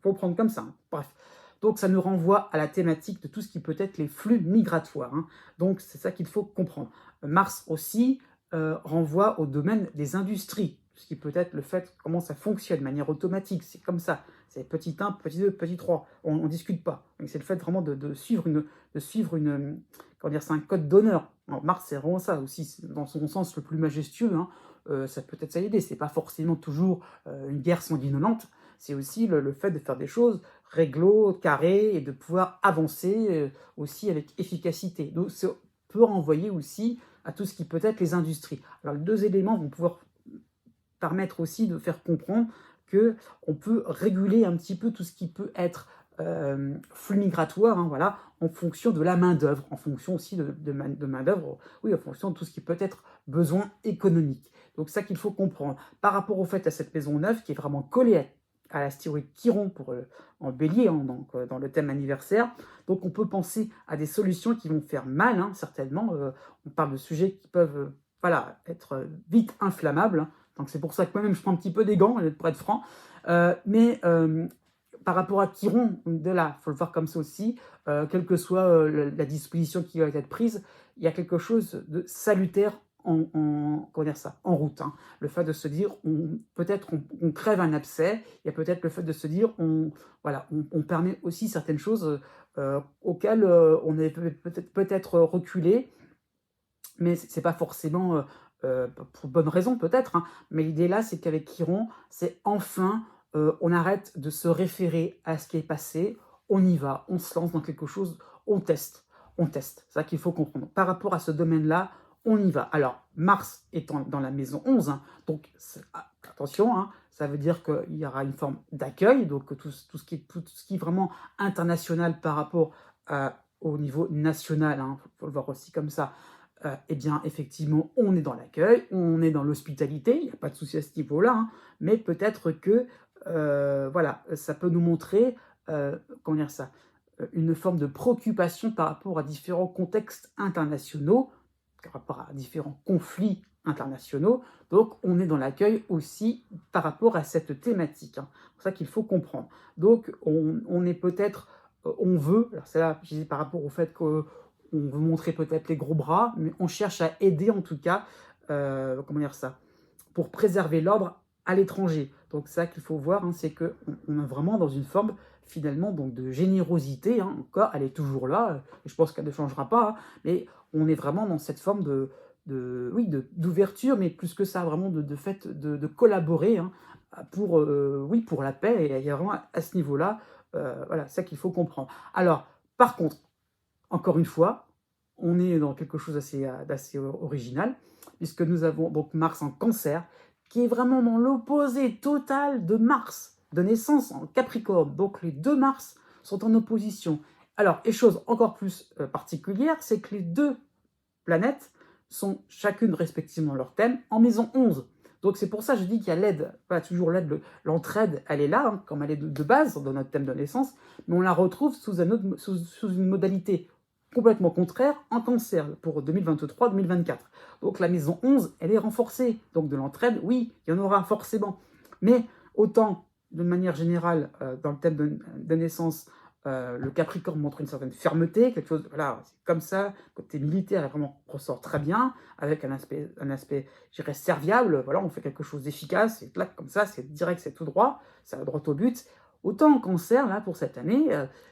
faut prendre comme ça, hein. Bref. Donc ça nous renvoie à la thématique de tout ce qui peut être les flux migratoires, hein. Donc c'est ça qu'il faut comprendre. Mars aussi renvoie au domaine des industries, ce qui peut être le fait comment ça fonctionne de manière automatique, c'est comme ça, c'est petit 1, petit 2, petit 3, on ne discute pas. C'est le fait vraiment de suivre comment dire, c'est un code d'honneur. Mars, c'est vraiment ça aussi, dans son sens le plus majestueux, hein. Ça peut être ça l'idée, c'est pas forcément toujours une guerre sanguinolente, c'est aussi le fait de faire des choses réglo, carré, et de pouvoir avancer aussi avec efficacité. Donc ça peut renvoyer aussi à tout ce qui peut être les industries. Alors les deux éléments vont pouvoir permettre aussi de faire comprendre qu'on peut réguler un petit peu tout ce qui peut être flux migratoire, hein, voilà, en fonction de la main-d'œuvre, en fonction aussi de main-d'œuvre, oui, en fonction de tout ce qui peut être besoin économique. Donc, ça qu'il faut comprendre. Par rapport au fait à cette maison neuve qui est vraiment collée à l'astéroïde Chiron en bélier, hein, donc, dans le thème anniversaire. Donc, on peut penser à des solutions qui vont faire mal, hein, certainement. On parle de sujets qui peuvent voilà, être vite inflammables, hein. Donc c'est pour ça que moi-même je prends un petit peu des gants, pour être franc. Mais par rapport à Chiron, de là, il faut le voir comme ça aussi, quelle que soit la disposition qui va être prise, il y a quelque chose de salutaire comment dire ça, en route, hein. Le fait de se dire, peut-être on crève un abcès, il y a peut-être le fait de se dire, voilà, on permet aussi certaines choses auxquelles on est peut-être reculé, mais c'est pas forcément pour bonne raison peut-être, hein, mais l'idée là, c'est qu'avec Chiron, c'est enfin, on arrête de se référer à ce qui est passé, on y va, on se lance dans quelque chose, on teste, on teste. C'est ça qu'il faut comprendre. Par rapport à ce domaine-là, on y va. Alors, Mars étant dans la maison 11, hein, donc attention, hein, ça veut dire qu'il y aura une forme d'accueil, donc tout ce qui est vraiment international par rapport au niveau national, hein, faut le voir aussi comme ça. Eh bien, effectivement, on est dans l'accueil, on est dans l'hospitalité, il n'y a pas de souci à ce niveau-là, hein, mais peut-être que, voilà, ça peut nous montrer, comment dire ça, une forme de préoccupation par rapport à différents contextes internationaux, par rapport à différents conflits internationaux. Donc, on est dans l'accueil aussi par rapport à cette thématique, hein. C'est pour ça qu'il faut comprendre. Donc, on est peut-être, on veut, alors c'est là, je dis par rapport au fait que on veut montrer peut-être les gros bras, mais on cherche à aider en tout cas, comment dire ça, pour préserver l'ordre à l'étranger. Donc ça qu'il faut voir, hein, c'est qu'on est vraiment dans une forme finalement donc de générosité, hein, encore, elle est toujours là, et je pense qu'elle ne changera pas, hein, mais on est vraiment dans cette forme oui, d'ouverture, mais plus que ça, vraiment de fait de collaborer, hein, pour, oui, pour la paix, et il y a vraiment à ce niveau-là, voilà, ça qu'il faut comprendre. Alors, par contre, encore une fois, on est dans quelque chose d'assez original, puisque nous avons donc Mars en Cancer, qui est vraiment dans l'opposé total de Mars, de naissance en Capricorne. Donc les deux Mars sont en opposition. Alors, et chose encore plus particulière, c'est que les deux planètes sont chacune respectivement leur thème en maison 11. Donc c'est pour ça que je dis qu'il y a l'aide, pas toujours l'aide, l'entraide, elle est là, hein, comme elle est de base dans notre thème de naissance, mais on la retrouve sous une modalité complètement contraire en Cancer pour 2023-2024. Donc la maison 11, elle est renforcée. Donc de l'entraide, oui, il y en aura forcément. Mais autant, de manière générale, dans le thème de naissance, le Capricorne montre une certaine fermeté, quelque chose, voilà, c'est comme ça, côté militaire, elle vraiment ressort très bien, avec un aspect je dirais, serviable, voilà, on fait quelque chose d'efficace, et là, comme ça, c'est direct, c'est tout droit, ça va droit au but. Autant en Cancer, là, pour cette année,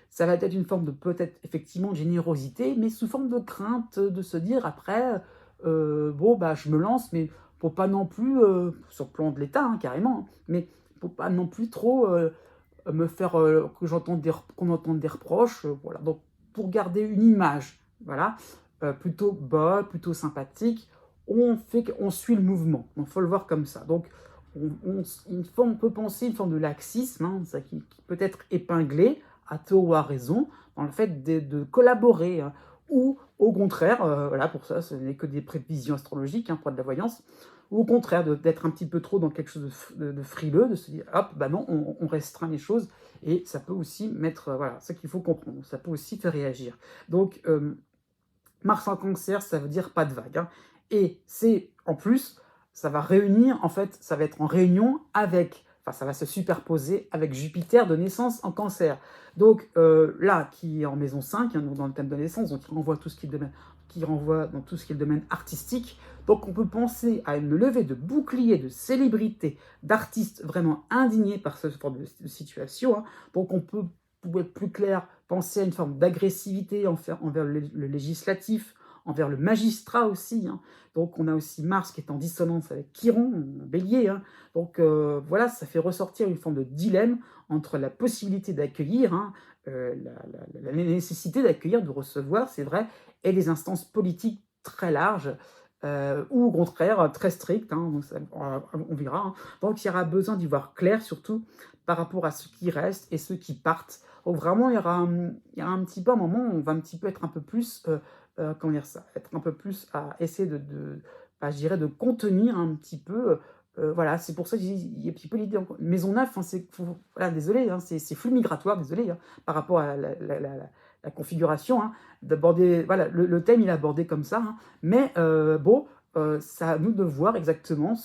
ça va être une forme de, peut-être, effectivement, de générosité, mais sous forme de crainte, de se dire, après, bon, bah, je me lance, mais pour pas non plus, sur le plan de l'État, hein, carrément, hein, mais pour pas non plus trop me faire qu'on entende des reproches, voilà. Donc pour garder une image, voilà, plutôt bas, plutôt sympathique, on suit le mouvement. Il faut le voir comme ça. Donc on peut penser une forme de laxisme, hein, ça qui peut être épinglé à tort ou à raison dans le fait de collaborer, hein, ou au contraire, voilà, pour ça, ce n'est que des prévisions astrologiques, hein, pas de la voyance, ou au contraire d'être un petit peu trop dans quelque chose de frileux, de se dire: «Hop, bah non, on restreint les choses», et ça peut aussi mettre, voilà, c'est ça qu'il faut comprendre, ça peut aussi faire réagir. Donc, Mars en Cancer, ça veut dire pas de vague, hein, et c'est en plus, ça va réunir, en fait, ça va être en réunion avec, enfin, ça va se superposer avec Jupiter de naissance en Cancer. Donc là, qui est en maison 5, hein, donc dans le thème de naissance, donc qui renvoie dans tout ce qui est le domaine artistique. Donc on peut penser à une levée de boucliers, de célébrités, d'artistes vraiment indignés par ce genre de situation, hein. Donc on peut, pour être plus clair, penser à une forme d'agressivité envers le législatif, envers le magistrat aussi, hein. Donc on a aussi Mars qui est en dissonance avec Chiron, en bélier, hein. Donc voilà, ça fait ressortir une forme de dilemme entre la possibilité d'accueillir, hein, la nécessité d'accueillir, de recevoir, c'est vrai, et les instances politiques très larges, ou au contraire très strictes, hein, donc ça, on verra, hein. Donc il y aura besoin d'y voir clair, surtout par rapport à ceux qui restent et ceux qui partent. Donc vraiment, il y aura un petit peu un moment où on va un petit peu être un peu plus, comment dire ça? Être un peu plus à essayer bah, je dirais de contenir un petit peu, voilà, c'est pour ça que je dis, il y a un petit peu l'idée en maison 9, hein, voilà, désolé, hein, c'est flux migratoire, désolé, hein, par rapport à la configuration, hein, d'aborder, voilà, le thème il est abordé comme ça, hein, mais bon, c'est à nous de voir exactement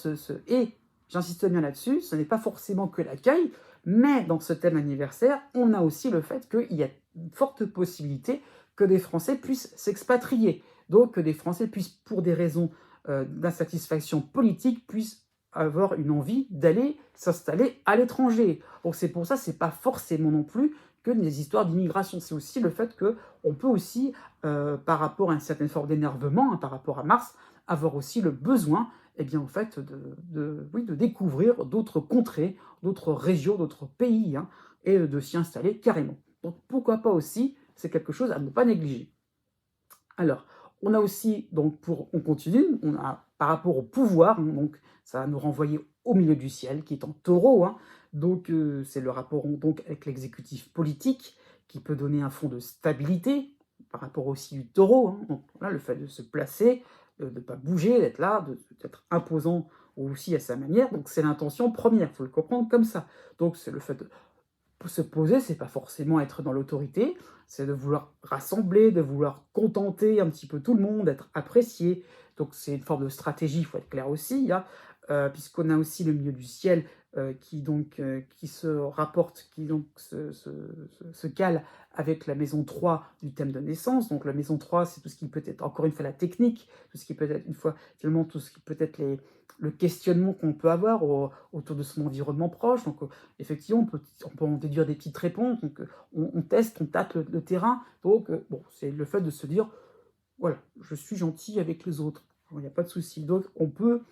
et j'insiste bien là-dessus, ce n'est pas forcément que l'accueil, mais dans ce thème anniversaire, on a aussi le fait qu'il y a une forte possibilité que des Français puissent s'expatrier. Donc que des Français puissent, pour des raisons d'insatisfaction politique, puissent avoir une envie d'aller s'installer à l'étranger. Donc c'est pour ça, c'est pas forcément non plus que des histoires d'immigration. C'est aussi le fait que on peut aussi, par rapport à une certaine forme d'énervement, hein, par rapport à Mars, avoir aussi le besoin, eh bien, en fait, oui, de découvrir d'autres contrées, d'autres régions, d'autres pays, hein, et de s'y installer carrément. Donc pourquoi pas aussi, c'est quelque chose à ne pas négliger. Alors, on a aussi, donc on continue, on a par rapport au pouvoir, hein, donc ça va nous renvoyer au milieu du ciel, qui est en taureau, hein. Donc c'est le rapport donc avec l'exécutif politique, qui peut donner un fond de stabilité, par rapport aussi du taureau, hein. Donc voilà, le fait de se placer, de ne pas bouger, d'être là, d'être imposant aussi à sa manière, donc c'est l'intention première, il faut le comprendre comme ça. Donc c'est le fait de se poser, c'est pas forcément être dans l'autorité, c'est de vouloir rassembler, de vouloir contenter un petit peu tout le monde, être apprécié. Donc c'est une forme de stratégie, il faut être clair aussi, hein, puisqu'on a aussi le milieu du ciel, qui se rapporte, qui donc se cale avec la maison 3 du thème de naissance. Donc la maison 3, c'est tout ce qui peut être, encore une fois, la technique, tout ce qui peut être, une fois, finalement, tout ce qui peut être le questionnement qu'on peut avoir autour de son environnement proche. Donc effectivement, on peut en déduire des petites réponses, donc on teste, on tâte le terrain. Donc bon, c'est le fait de se dire: «Voilà, je suis gentil avec les autres, il n'y a pas de souci». Donc on peut,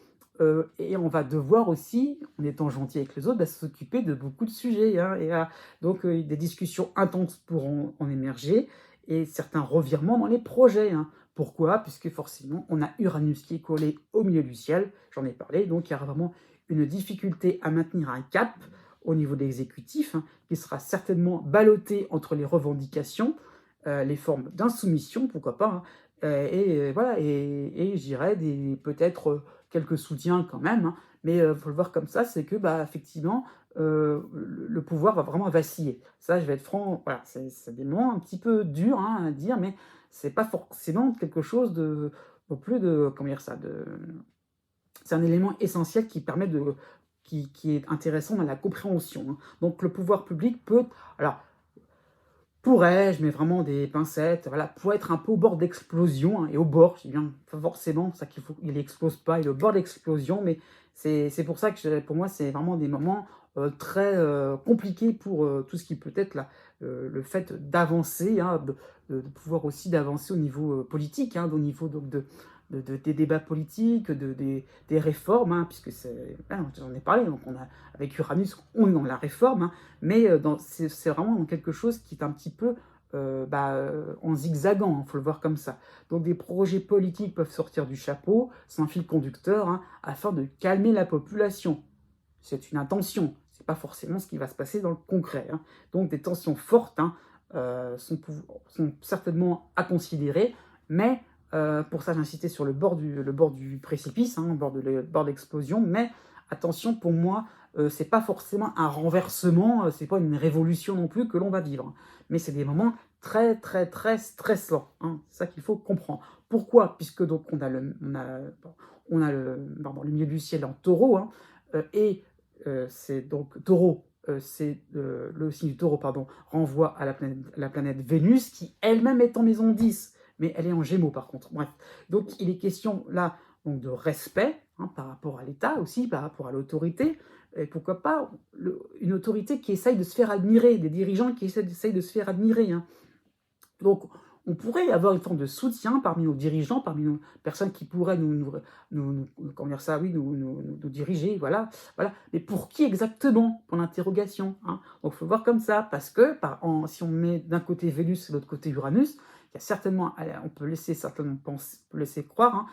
et on va devoir aussi, en étant gentil avec les autres, bah, s'occuper de beaucoup de sujets, hein, donc des discussions intenses pourront en émerger, et certains revirements dans les projets, hein. Pourquoi? Puisque forcément, on a Uranus qui est collé au milieu du ciel, j'en ai parlé, donc il y aura vraiment une difficulté à maintenir un cap au niveau de l'exécutif, hein, qui sera certainement ballotté entre les revendications, les formes d'insoumission, pourquoi pas, hein, voilà, et je dirais peut-être quelques soutiens quand même, hein, mais faut le voir comme ça, c'est que, bah, effectivement, le pouvoir va vraiment vaciller. Ça, je vais être franc, voilà, c'est des moments un petit peu durs, hein, à dire, mais c'est pas forcément quelque chose de non plus de, comment dire ça? C'est un élément essentiel qui est intéressant dans la compréhension, hein. Donc le pouvoir public peut, alors, pourrait, je mets vraiment des pincettes, voilà, pourrait être un peu au bord d'explosion, hein, et au bord, je dis bien, pas forcément, ça qu'il faut, il explose pas, il est au bord d'explosion, mais c'est pour ça que pour moi, c'est vraiment des moments très compliqués pour tout ce qui peut être là, le fait d'avancer, hein, de pouvoir aussi d'avancer au niveau politique, hein, au niveau donc des débats politiques, des réformes, hein, puisque j'en ai parlé, donc avec Uranus, on est dans la réforme, hein, mais c'est vraiment quelque chose qui est un petit peu en zigzagant, il faut le voir comme ça. Donc des projets politiques peuvent sortir du chapeau, sans fil conducteur, hein, afin de calmer la population. C'est une intention, c'est pas forcément ce qui va se passer dans le concret, hein. Donc des tensions fortes, hein, sont certainement à considérer, Mais pour ça, j'insistais sur le bord du précipice, hein, le bord de l'explosion. Mais attention, pour moi, c'est pas forcément un renversement, c'est pas une révolution non plus que l'on va vivre. Mais c'est des moments très, très, très stressants, hein. C'est ça qu'il faut comprendre. Pourquoi? Puisque donc on a le milieu du ciel en taureau, hein, et c'est donc taureau, le signe du taureau, pardon, renvoie à la planète Vénus, qui elle-même est en maison 10, mais elle est en Gémeaux par contre. Bref, donc il est question là donc, de respect, hein, par rapport à l'État aussi, par rapport à l'autorité, et pourquoi pas une autorité qui essaye de se faire admirer, des dirigeants qui essayent de se faire admirer, hein. Donc, on pourrait avoir une forme de soutien parmi nos dirigeants, parmi nos personnes qui pourraient comment dire ça, oui, nous diriger, voilà, voilà. Mais pour qui exactement? Pour l'interrogation, hein. Donc, il faut voir comme ça, parce que si on met d'un côté Vénus et de l'autre côté Uranus, il y a certainement, on peut laisser certainement penser, laisser croire, hein,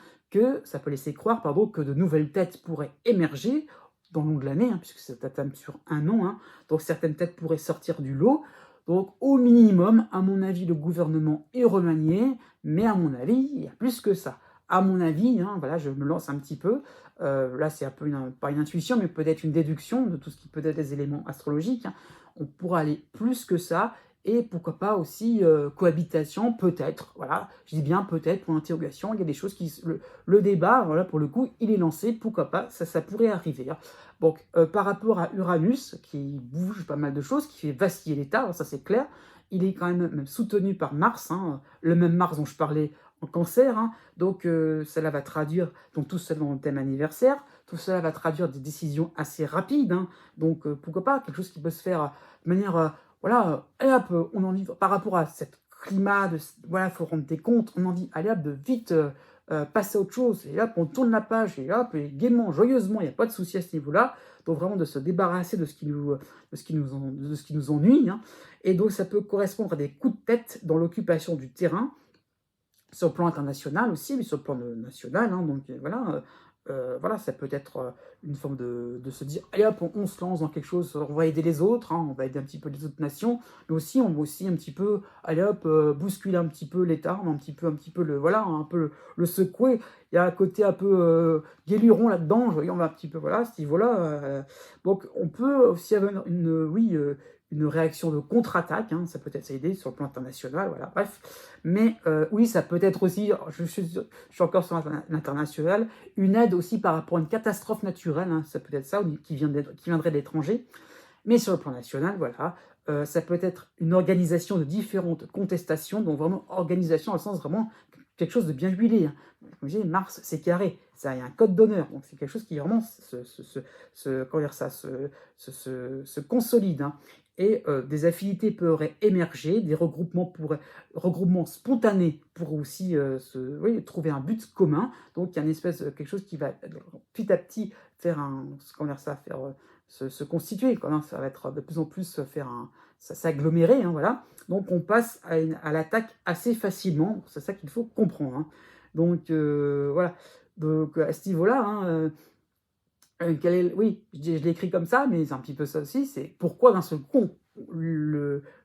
ça peut laisser croire, pardon, que de nouvelles têtes pourraient émerger dans le long de l'année, hein, puisque c'est un sur un an, hein. Donc certaines têtes pourraient sortir du lot. Donc, au minimum, à mon avis, le gouvernement est remanié, mais à mon avis, il y a plus que ça. À mon avis, hein, voilà, je me lance un petit peu. Là, c'est un peu pas une intuition, mais peut-être une déduction de tout ce qui peut être des éléments astrologiques, hein. On pourra aller plus que ça, et pourquoi pas aussi cohabitation, peut-être. Voilà, je dis bien peut-être pour l'interrogation. Il y a des choses qui. Le débat, voilà, pour le coup, il est lancé, pourquoi pas, ça pourrait arriver, hein. Donc, par rapport à Uranus, qui bouge pas mal de choses, qui fait vaciller l'État, ça c'est clair, il est quand même soutenu par Mars, hein, le même Mars dont je parlais en Cancer, hein. Donc cela va traduire, donc tout ça dans le thème anniversaire, tout cela va traduire des décisions assez rapides, hein. Donc pourquoi pas, quelque chose qui peut se faire de manière, voilà, allez hop, on a envie, par rapport à ce climat, voilà, il faut rendre des comptes, on a envie, allez hop, de vite passer à autre chose, et hop, on tourne la page, et hop, et gaiement, joyeusement, il n'y a pas de souci à ce niveau-là, donc vraiment de se débarrasser de ce qui nous ennuie, hein. Et donc ça peut correspondre à des coups de tête dans l'occupation du terrain, sur le plan international aussi, mais sur le plan national, hein. Donc voilà, voilà, ça peut être une forme de se dire, allez hop, on se lance dans quelque chose, on va aider les autres, hein, on va aider un petit peu les autres nations, mais aussi on va aussi un petit peu, allez hop, bousculer un petit peu l'État, un petit peu voilà, un peu le secouer. Il y a un côté un peu guéluron là-dedans, on va un petit peu, voilà, à ce niveau-là. Donc on peut aussi avoir oui, une réaction de contre-attaque, hein, ça peut être aidé sur le plan international, voilà, bref. Mais oui, ça peut être aussi, je suis encore sur l'international, une aide aussi par rapport à une catastrophe naturelle, hein, ça peut être ça, qui viendrait de l'étranger. Mais sur le plan national, voilà, ça peut être une organisation de différentes contestations, donc vraiment organisation dans le sens vraiment quelque chose de bien huilé, hein. Comme je dis, Mars, c'est carré, ça, il y a un code d'honneur, donc c'est quelque chose qui vraiment comment dire ça, se consolide, hein. Et des affinités pourraient émerger, des regroupements spontanés pourraient aussi oui, trouver un but commun. Donc il y a une espèce de quelque chose qui va petit à petit faire comment dire ça, faire se constituer, quoi, hein. Ça va être de plus en plus s'agglomérer, hein, voilà. Donc on passe à l'attaque assez facilement, c'est ça qu'il faut comprendre, hein. Donc voilà. Donc à ce niveau-là, hein, oui, je l'ai écrit comme ça, mais c'est un petit peu ça aussi, c'est pourquoi d'un seul coup,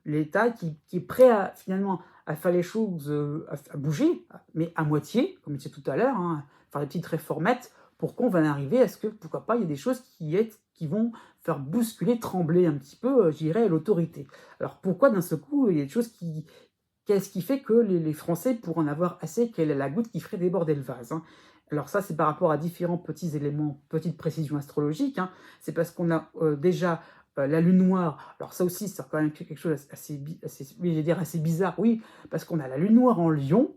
l'État qui est prêt à finalement à faire les choses, à bouger, mais à moitié, comme je disais tout à l'heure, hein, faire des petites réformettes, pourquoi on va en arriver à ce que, pourquoi pas, il y a des choses qui vont faire bousculer, trembler un petit peu, je dirais, l'autorité. Alors pourquoi d'un seul coup, il y a des choses qu'est-ce qui fait que les Français pourraient en avoir assez? Quelle est la goutte qui ferait déborder le vase, hein? Alors ça, c'est par rapport à différents petits éléments, petites précisions astrologiques, hein. C'est parce qu'on a déjà la lune noire. Alors ça aussi, c'est quand même quelque chose oui, je vais dire assez bizarre, oui, parce qu'on a la lune noire en Lion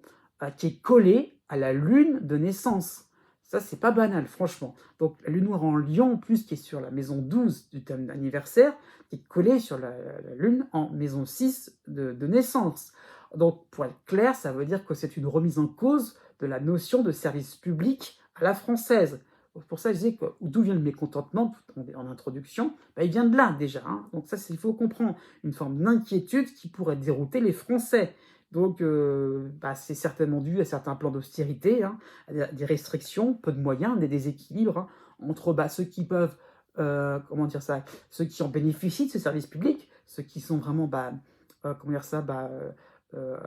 qui est collée à la lune de naissance. Ça, c'est pas banal, franchement. Donc la lune noire en Lion, en plus, qui est sur la maison 12 du thème d'anniversaire, qui est collée sur la lune en maison 6 de naissance. Donc, pour être clair, ça veut dire que c'est une remise en cause de la notion de service public à la française. Pour ça, je disais que d'où vient le mécontentement en introduction, il vient de là déjà, hein. Donc ça, il faut comprendre une forme d'inquiétude qui pourrait dérouter les Français. Donc c'est certainement dû à certains plans d'austérité, hein, à des restrictions, peu de moyens, des déséquilibres, hein, entre ceux qui peuvent, comment dire ça, ceux qui en bénéficient de ce service public, ceux qui sont vraiment, comment dire ça, euh,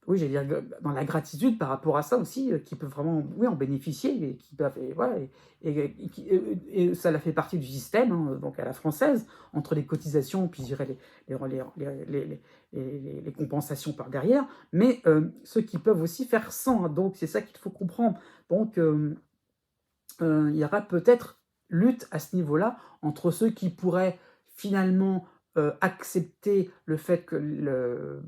oui, j'allais dire, dans la gratitude par rapport à ça aussi, qui peuvent vraiment, oui, en bénéficier et qui peuvent et voilà et ça la fait partie du système, hein, donc à la française, entre les cotisations, puis je dirais les compensations par derrière, mais ceux qui peuvent aussi faire sans, hein, donc c'est ça qu'il faut comprendre. Donc il y aura peut-être lutte à ce niveau-là entre ceux qui pourraient finalement, accepter le fait que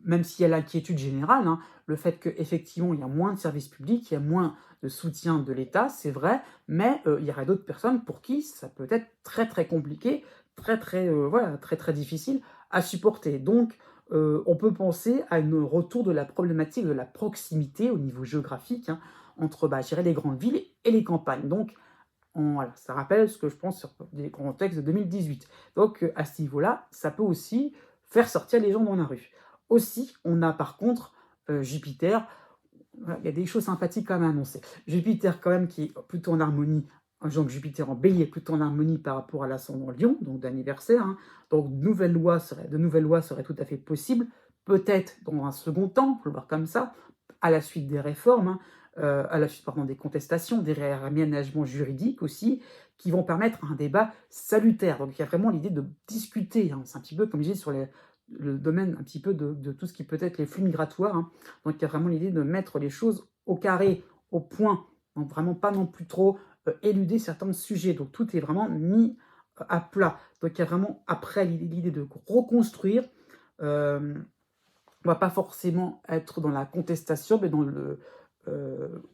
même s'il y a l'inquiétude générale, hein, le fait qu'effectivement il y a moins de services publics, il y a moins de soutien de l'État, c'est vrai, mais il y aurait d'autres personnes pour qui ça peut être très, très compliqué, très, très, voilà, très, très difficile à supporter. Donc on peut penser à un retour de la problématique de la proximité au niveau géographique, hein, entre, je dirais, les grandes villes et les campagnes. Donc voilà, ça rappelle ce que je pense sur des grands textes de 2018. Donc à ce niveau-là, ça peut aussi faire sortir les gens dans la rue. Aussi, on a par contre Jupiter, voilà, il y a des choses sympathiques quand même à annoncer. Jupiter quand même qui est plutôt en harmonie, donc Jupiter en bélier, plutôt en harmonie par rapport à l'ascendant Lion, donc d'anniversaire, hein. Donc de nouvelles lois seraient tout à fait possibles, peut-être dans un second temps, on peut le voir comme ça, à la suite des réformes, hein, à la suite pardon, des contestations, des réaménagements juridiques aussi, qui vont permettre un débat salutaire. Donc il y a vraiment l'idée de discuter, hein. C'est un petit peu comme je dis sur le domaine un petit peu de tout ce qui peut être les flux migratoires, hein. Donc il y a vraiment l'idée de mettre les choses au carré, au point, donc vraiment pas non plus trop éluder certains sujets. Donc tout est vraiment mis à plat. Donc il y a vraiment après l'idée de reconstruire. euh, on va pas forcément être dans la contestation, mais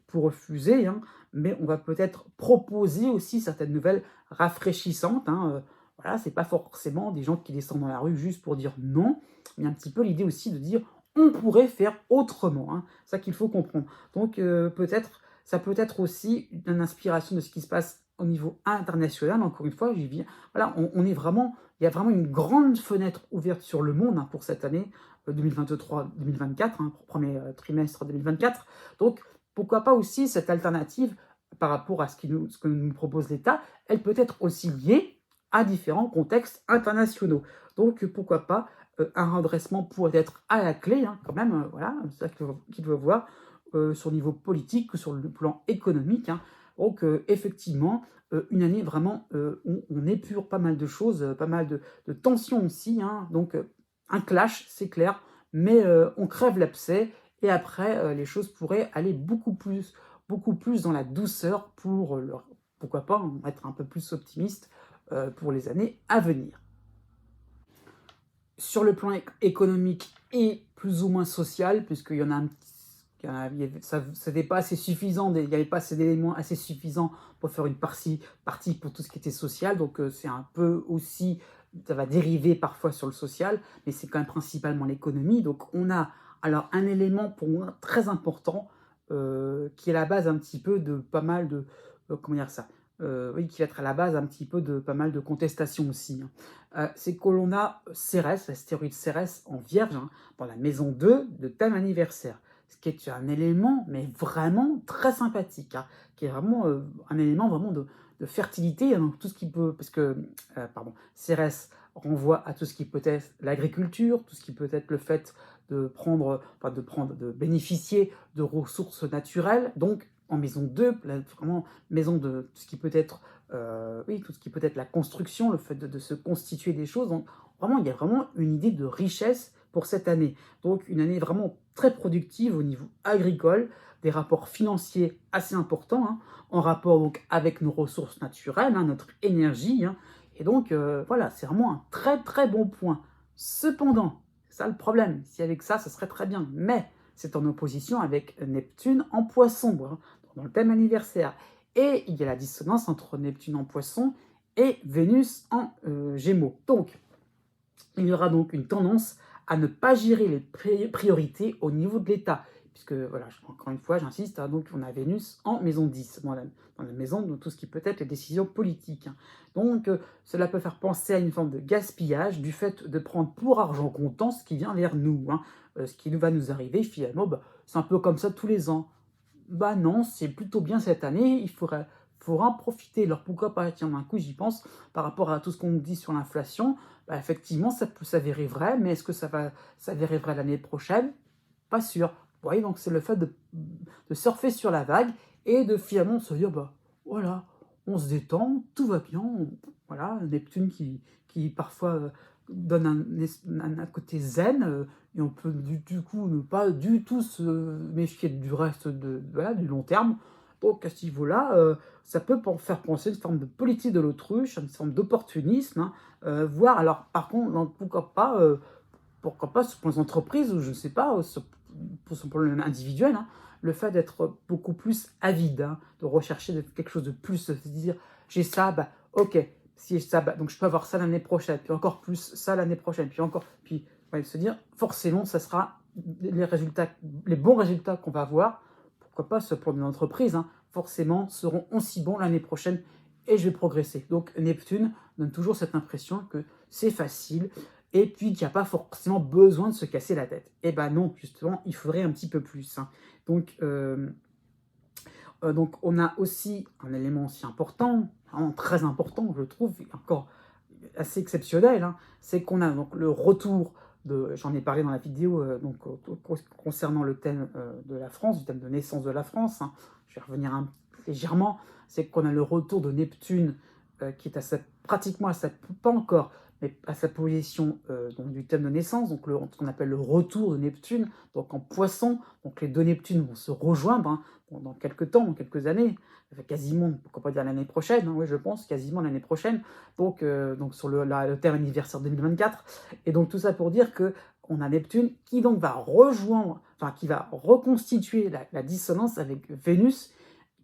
pour refuser, hein, mais on va peut-être proposer aussi certaines nouvelles rafraîchissantes, hein, voilà, c'est pas forcément des gens qui descendent dans la rue juste pour dire non, mais un petit peu l'idée aussi de dire on pourrait faire autrement, hein, ça qu'il faut comprendre. Donc ça peut être aussi une inspiration de ce qui se passe au niveau international. Encore une fois, j'y viens. Voilà, on est vraiment, il y a vraiment une grande fenêtre ouverte sur le monde, hein, pour cette année 2023-2024, hein, premier trimestre 2024. Donc, pourquoi pas aussi cette alternative par rapport à ce que nous propose l'État, elle peut être aussi liée à différents contextes internationaux. Donc, pourquoi pas un redressement pourrait être à la clé, hein, quand même, voilà, c'est ça qu'il doit voir sur le niveau politique ou sur le plan économique, hein. Donc, effectivement, une année vraiment où on épure pas mal de choses, pas mal de tensions aussi, hein. Donc, un clash, c'est clair, mais on crève l'abcès et après, les choses pourraient aller beaucoup plus dans la douceur pour pourquoi pas être un peu plus optimiste pour les années à venir. Sur le plan économique et plus ou moins social, puisqu'il y en a un petit ça n'était pas assez suffisant, il n'y avait pas assez d'éléments assez suffisants pour faire une partie pour tout ce qui était social, donc c'est un peu aussi, ça va dériver parfois sur le social, mais c'est quand même principalement l'économie. Donc on a alors un élément pour moi très important qui est la base un petit peu de pas mal de, comment dire ça, oui, qui va être à la base un petit peu de pas mal de contestations aussi, hein. C'est que l'on a Cérès, l'astéroïde Cérès en Vierge, hein, dans la maison 2 de thème anniversaire. Ce qui est un élément, mais vraiment très sympathique, hein, qui est vraiment un élément vraiment de fertilité, hein, tout ce qui peut, parce que, pardon, Cérès renvoie à tout ce qui peut être l'agriculture, tout ce qui peut être le fait de de bénéficier de ressources naturelles. Donc, en maison 2, vraiment maison de tout ce qui peut être, oui, tout ce qui peut être la construction, le fait de se constituer des choses. Donc, vraiment, il y a vraiment une idée de richesse pour cette année. Donc une année vraiment très productive au niveau agricole, des rapports financiers assez importants, hein, en rapport donc avec nos ressources naturelles, hein, notre énergie, hein. Et donc voilà, c'est vraiment un très très bon point. Cependant, c'est ça le problème, si avec ça, ça serait très bien, mais c'est en opposition avec Neptune en poisson, hein, dans le thème anniversaire. Et il y a la dissonance entre Neptune en poisson et Vénus en gémeaux. Donc, il y aura donc une tendance à ne pas gérer les priorités au niveau de l'État. Puisque, voilà, encore une fois, j'insiste, hein, donc on a Vénus en maison 10, dans la maison de tout ce qui peut être les décisions politiques, hein. Donc, cela peut faire penser à une forme de gaspillage du fait de prendre pour argent comptant ce qui vient vers nous, hein. Ce qui va nous arriver, finalement, c'est un peu comme ça tous les ans. Bah non, c'est plutôt bien cette année, faudra en profiter. Alors pourquoi pas, tiens, d'un coup j'y pense, par rapport à tout ce qu'on nous dit sur l'inflation, effectivement ça peut s'avérer vrai, mais est-ce que ça va s'avérer vrai l'année prochaine? pas sûr. Vous voyez, donc c'est le fait de surfer sur la vague et de finalement se dire, bah voilà, on se détend, tout va bien. Voilà, Neptune qui parfois donne un côté zen, et on peut du coup ne pas du tout se méfier du reste voilà, du long terme. Donc à ce niveau-là, ça peut faire penser une forme de politique de l'autruche, une forme d'opportunisme, hein, voire alors par contre, donc, pourquoi pas pour les entreprises ou je ne sais pas, pour son problème individuel, hein, le fait d'être beaucoup plus avide, hein, de rechercher quelque chose de plus, de se dire j'ai ça, bah ok, si j'ai ça, bah, donc je peux avoir ça l'année prochaine, puis encore plus ça l'année prochaine, puis encore, puis ouais, se dire forcément ça sera les résultats, les bons résultats qu'on va avoir, pourquoi pas pour une entreprise, hein, forcément seront aussi bons l'année prochaine et je vais progresser. Donc Neptune donne toujours cette impression que c'est facile, et puis qu'il n'y a pas forcément besoin de se casser la tête. Eh ben non, justement, il faudrait un petit peu plus, hein. Donc on a aussi un élément aussi important, vraiment très important, je trouve, encore assez exceptionnel, hein, c'est qu'on a donc le retour j'en ai parlé dans la vidéo, concernant le thème de la France, du thème de naissance de la France, hein. Je vais revenir légèrement, c'est qu'on a le retour de Neptune, qui est pratiquement pas encore, mais à sa position donc du thème de naissance, donc ce qu'on appelle le retour de Neptune, donc en Poisson. Donc les deux Neptunes vont se rejoindre, hein, dans quelques temps, dans quelques années, quasiment, pourquoi pas dire l'année prochaine, hein, oui je pense, quasiment l'année prochaine, donc sur le thème anniversaire 2024, et donc tout ça pour dire que on a Neptune qui donc va rejoindre, enfin qui va reconstituer la dissonance avec Vénus,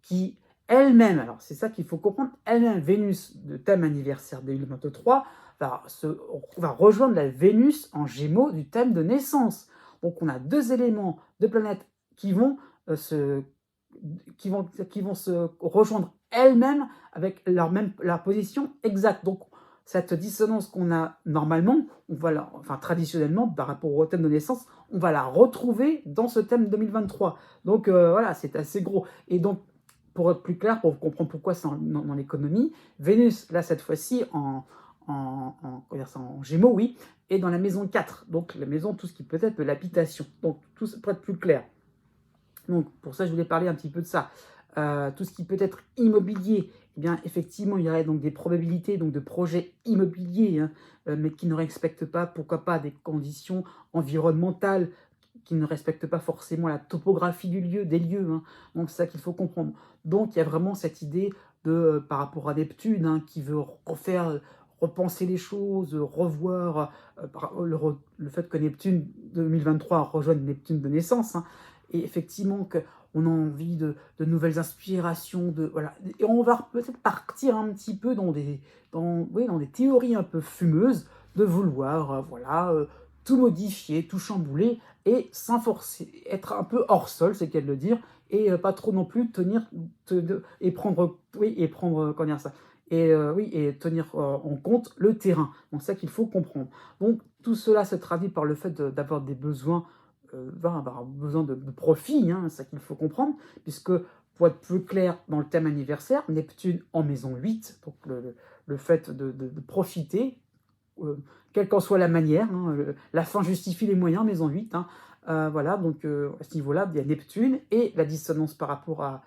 qui elle-même, alors c'est ça qu'il faut comprendre, elle-même, Vénus, de thème anniversaire 2023, va rejoindre la Vénus en Gémeaux du thème de naissance. Donc on a deux éléments, deux planètes qui vont se rejoindre elles-mêmes avec leur position exacte. Donc cette dissonance qu'on a normalement, enfin traditionnellement par rapport au thème de naissance, on va la retrouver dans ce thème 2023. Donc voilà, c'est assez gros. Et donc pour être plus clair, pour comprendre pourquoi c'est dans l'économie, Vénus, là cette fois-ci en Gémeaux, oui, et dans la maison 4, donc la maison, tout ce qui peut être de l'habitation. Donc tout pour être plus clair. Donc pour ça, je voulais parler un petit peu de ça. Tout ce qui peut être immobilier, eh bien effectivement, il y aurait donc des probabilités donc, de projets immobiliers, hein, mais qui ne respectent pas, pourquoi pas, des conditions environnementales, qui ne respectent pas forcément la topographie des lieux, hein. Donc c'est ça qu'il faut comprendre. Donc il y a vraiment cette idée par rapport à Neptune, hein, qui veut repenser les choses, revoir le fait que Neptune 2023 rejoigne Neptune de naissance, hein, et effectivement qu'on a envie de nouvelles inspirations, voilà. Et on va peut-être partir un petit peu dans des théories un peu fumeuses, de vouloir tout modifier, tout chambouler, et sans forcer, être un peu hors sol, c'est qu'elle le dire, et pas trop non plus et prendre, comment dire ça, et tenir en compte le terrain. Donc c'est ça qu'il faut comprendre. Donc tout cela se traduit par le fait d'avoir des besoins, avoir besoin de profit, hein, c'est ça qu'il faut comprendre, puisque pour être plus clair, dans le thème anniversaire, Neptune en maison 8, donc le fait de profiter, quelle qu'en soit la manière, hein, la fin justifie les moyens, maison 8, hein, voilà, donc à ce niveau-là, il y a Neptune et la dissonance par rapport à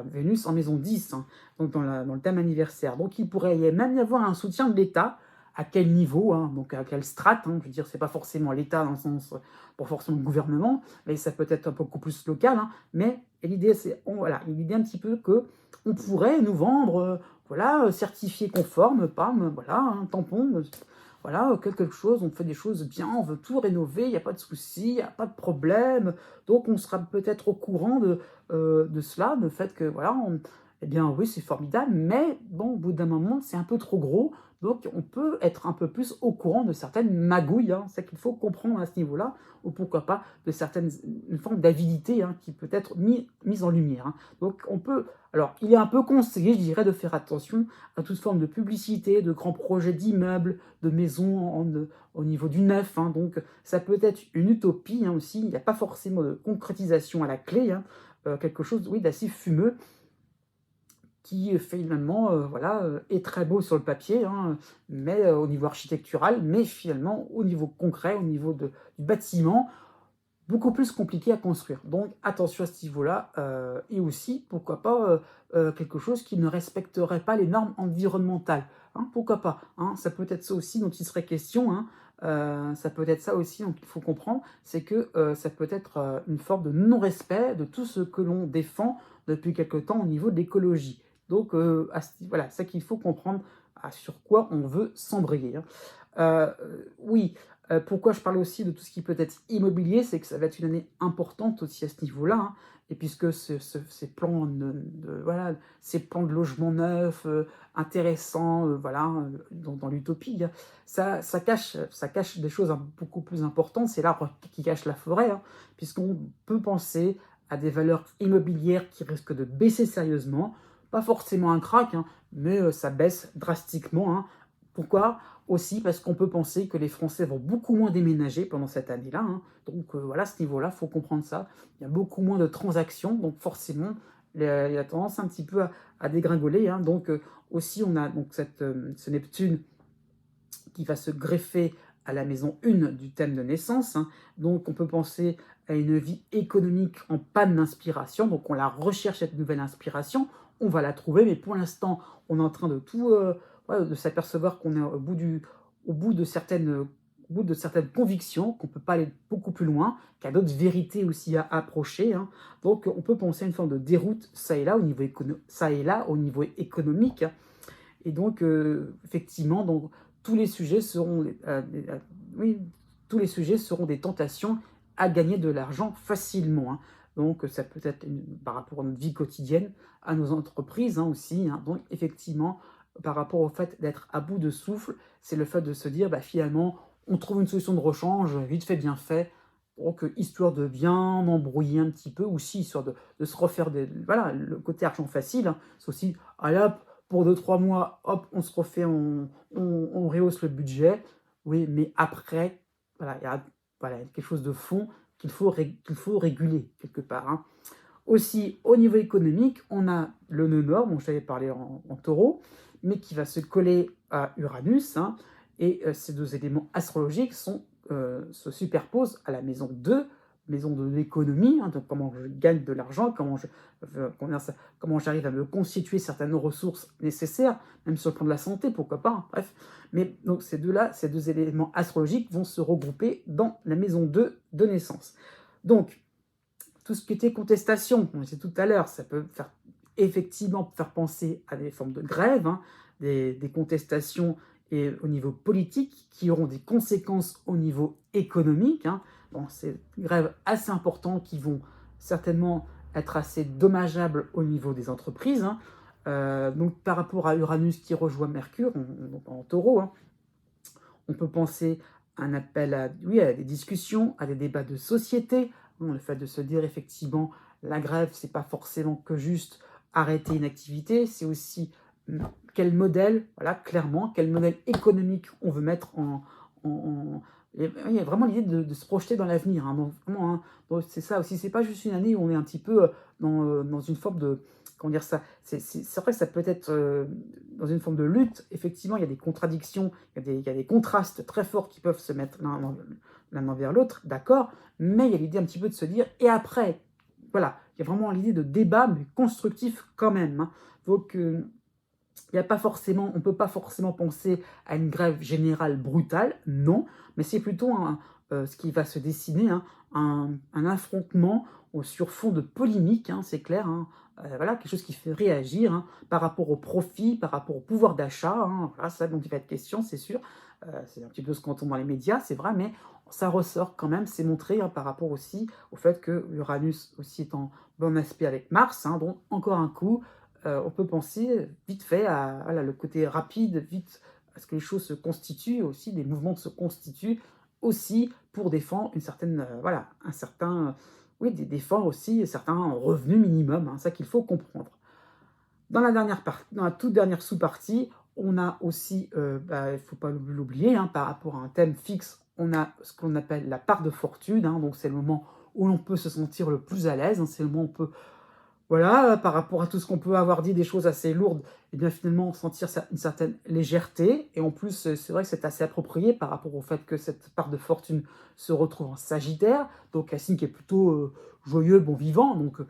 Vénus en maison 10, hein, donc dans le thème anniversaire. Donc il pourrait même y avoir un soutien de l'État. À quel niveau, hein, donc à quelle strate, hein, je veux dire, c'est pas forcément l'État dans le sens, pour forcément le gouvernement, mais ça peut être un peu beaucoup plus local, hein, mais l'idée, l'idée un petit peu que on pourrait nous vendre, certifié conforme, PAM, voilà, un tampon, voilà, quelque chose, on fait des choses bien, on veut tout rénover, il n'y a pas de souci, il n'y a pas de problème, donc on sera peut-être au courant de cela, le fait que, voilà, eh bien oui, c'est formidable, mais bon, au bout d'un moment, c'est un peu trop gros, donc on peut être un peu plus au courant de certaines magouilles, hein, c'est qu'il faut comprendre à ce niveau-là, ou pourquoi pas une forme d'avidité, hein, qui peut être mise en lumière, hein. Donc on peut, alors il est un peu conseillé, je dirais, de faire attention à toute forme de publicité, de grands projets d'immeubles, de maisons au niveau du neuf, hein. Donc ça peut être une utopie, hein, aussi, il n'y a pas forcément de concrétisation à la clé, hein, quelque chose, oui, d'assez fumeux, qui finalement est très beau sur le papier, hein, mais au niveau architectural, mais finalement au niveau concret, au niveau du bâtiment, beaucoup plus compliqué à construire. Donc attention à ce niveau-là, et aussi, pourquoi pas, quelque chose qui ne respecterait pas les normes environnementales, hein, pourquoi pas, hein? Ça peut être ça aussi dont il serait question, hein, ça peut être ça aussi donc il faut comprendre, c'est que, ça peut être, une forme de non-respect de tout ce que l'on défend depuis quelque temps au niveau de l'écologie. Donc à ce voilà, c'est ça qu'il faut comprendre, sur quoi on veut s'embrayer, hein. Oui, pourquoi je parle aussi de tout ce qui peut être immobilier, c'est que ça va être une année importante aussi à ce niveau-là, hein, et puisque ces plans voilà, ces plans de logement neuf, intéressants, voilà, dans l'utopie, hein, ça cache des choses, hein, beaucoup plus importantes. C'est l'arbre qui cache la forêt, hein, puisqu'on peut penser à des valeurs immobilières qui risquent de baisser sérieusement. Pas forcément un crack, hein, mais ça baisse drastiquement, hein. Pourquoi? Aussi parce qu'on peut penser que les Français vont beaucoup moins déménager pendant cette année-là, hein. Donc voilà, à ce niveau-là, il faut comprendre ça. Il y a beaucoup moins de transactions, donc forcément, il y a tendance un petit peu à dégringoler, hein. Donc aussi, on a donc ce Neptune qui va se greffer à la maison 1 du thème de naissance, hein. Donc on peut penser à une vie économique en panne d'inspiration. Donc on la recherche, cette nouvelle inspiration, on va la trouver, mais pour l'instant, on est en train de tout, ouais, de s'apercevoir qu'on est au bout de certaines convictions, qu'on ne peut pas aller beaucoup plus loin, qu'il y a d'autres vérités aussi à approcher, hein. Donc on peut penser à une forme de déroute, ça et là, ça et là, au niveau économique, hein. Et donc, effectivement, donc, tous les sujets seront, oui, tous les sujets seront des tentations à gagner de l'argent facilement, hein. Donc, ça peut être par rapport à notre vie quotidienne, à nos entreprises, hein, aussi, hein. Donc, effectivement, par rapport au fait d'être à bout de souffle, c'est le fait de se dire, bah, finalement, on trouve une solution de rechange, vite fait, bien fait. Donc, histoire de bien embrouiller un petit peu, aussi histoire de se refaire des. Voilà, le côté argent facile, hein, c'est aussi, allez hop, pour 2 3 mois, hop, on se refait, on rehausse le budget. Oui, mais après, voilà, il y a voilà, quelque chose de fond qu'il faut réguler quelque part, hein. Aussi, au niveau économique, on a le nœud nord, dont je t'avais parlé en taureau, mais qui va se coller à Uranus, hein, et ces deux éléments astrologiques se superposent à la maison 2, maison de l'économie, hein, donc comment je gagne de l'argent, comment j'arrive à me constituer certaines ressources nécessaires, même sur le plan de la santé, pourquoi pas, hein, bref. Mais donc ces deux-là, ces deux éléments astrologiques vont se regrouper dans la maison 2 de naissance. Donc, tout ce qui était contestation, on disait tout à l'heure, ça peut effectivement faire penser à des formes de grève, hein, des contestations et au niveau politique qui auront des conséquences au niveau économique, hein. Bon, c'est des grèves assez importantes qui vont certainement être assez dommageables au niveau des entreprises, hein. Donc par rapport à Uranus qui rejoint Mercure, en taureau, hein, on peut penser à un appel à, oui, à des discussions, à des débats de société, hein. Le fait de se dire effectivement, la grève, c'est pas forcément que juste arrêter une activité, c'est aussi quel modèle, voilà, clairement, quel modèle économique on veut mettre en. Il y a vraiment l'idée de se projeter dans l'avenir, hein, donc, vraiment, hein. Donc, c'est ça aussi, c'est pas juste une année où on est un petit peu dans une forme de. Comment dire ça? C'est vrai que ça peut être dans une forme de lutte. Effectivement, il y a des contradictions, il y a des contrastes très forts qui peuvent se mettre l'un envers l'autre, d'accord, mais il y a l'idée un petit peu de se dire, et après, voilà, il y a vraiment l'idée de débat, mais constructif quand même, hein. Donc, il y a pas forcément, on ne peut pas forcément penser à une grève générale brutale, non, mais c'est plutôt ce qui va se dessiner, hein, un affrontement sur fond de polémique, hein, c'est clair, hein. Voilà, quelque chose qui fait réagir, hein, par rapport au profit, par rapport au pouvoir d'achat, hein, voilà, ça dont il va être question, c'est sûr. C'est un petit peu ce qu'on entend dans les médias, c'est vrai, mais ça ressort quand même, c'est montré, hein, par rapport aussi au fait que Uranus aussi est en bon aspect avec Mars, hein, donc encore un coup, on peut penser vite fait à voilà, le côté rapide, vite à ce que les choses se constituent aussi, des mouvements se constituent aussi pour défendre une certaine, voilà, un certain, oui, défendre aussi certains revenus minimum, hein, ça qu'il faut comprendre. Dans la toute dernière sous-partie, on a aussi, bah, il ne faut pas l'oublier, hein, par rapport à un thème fixe, on a ce qu'on appelle la part de fortune, hein, donc c'est le moment où l'on peut se sentir le plus à l'aise, hein, c'est le moment où on peut voilà, par rapport à tout ce qu'on peut avoir dit, des choses assez lourdes, et bien finalement sentir une certaine légèreté. Et en plus, c'est vrai que c'est assez approprié par rapport au fait que cette part de fortune se retrouve en Sagittaire, donc un signe qui est plutôt joyeux, bon vivant. Donc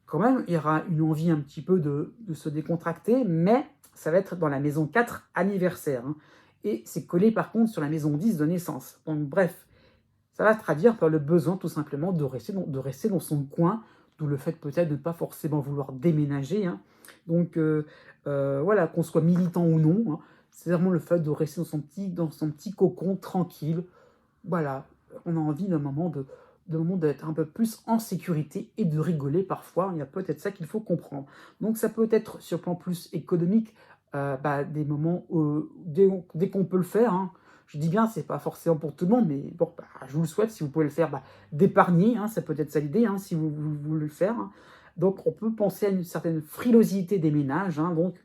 quand même, il y aura une envie un petit peu de se décontracter, mais ça va être dans la maison 4, anniversaire, hein. Et c'est collé par contre sur la maison 10 de naissance. Donc bref, ça va se traduire par le besoin tout simplement de rester dans son coin, d'où le fait peut-être de ne pas forcément vouloir déménager, hein. Donc voilà, qu'on soit militant ou non, hein, c'est vraiment le fait de rester dans son petit cocon tranquille. Voilà, on a envie d'un moment d'être un peu plus en sécurité et de rigoler parfois. Il y a peut-être ça qu'il faut comprendre. Donc ça peut être sur le plan plus économique, des moments dès qu'on peut le faire, hein. Je dis bien, c'est pas forcément pour tout le monde, mais bon, je vous le souhaite, si vous pouvez le faire, d'épargner, hein, ça peut être ça l'idée, hein, si vous voulez le faire, hein. Donc on peut penser à une certaine frilosité des ménages, hein. Donc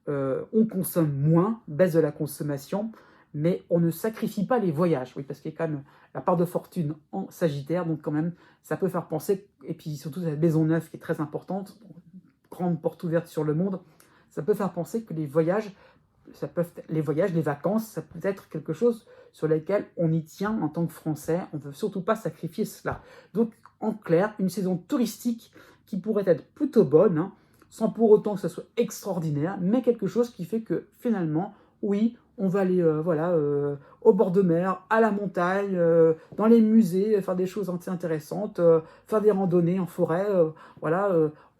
on consomme moins, baisse de la consommation, mais on ne sacrifie pas les voyages. Oui, parce qu'il y a quand même la part de fortune en Sagittaire, donc quand même, ça peut faire penser, et puis surtout cette maison neuve qui est très importante, grande porte ouverte sur le monde, ça peut faire penser que les voyages, les vacances, ça peut être quelque chose sur lequel on y tient en tant que Français. On ne veut surtout pas sacrifier cela. Donc, en clair, une saison touristique qui pourrait être plutôt bonne, hein, sans pour autant que ce soit extraordinaire, mais quelque chose qui fait que finalement, oui, on va aller au bord de mer, à la montagne, dans les musées, faire des choses intéressantes, faire des randonnées en forêt,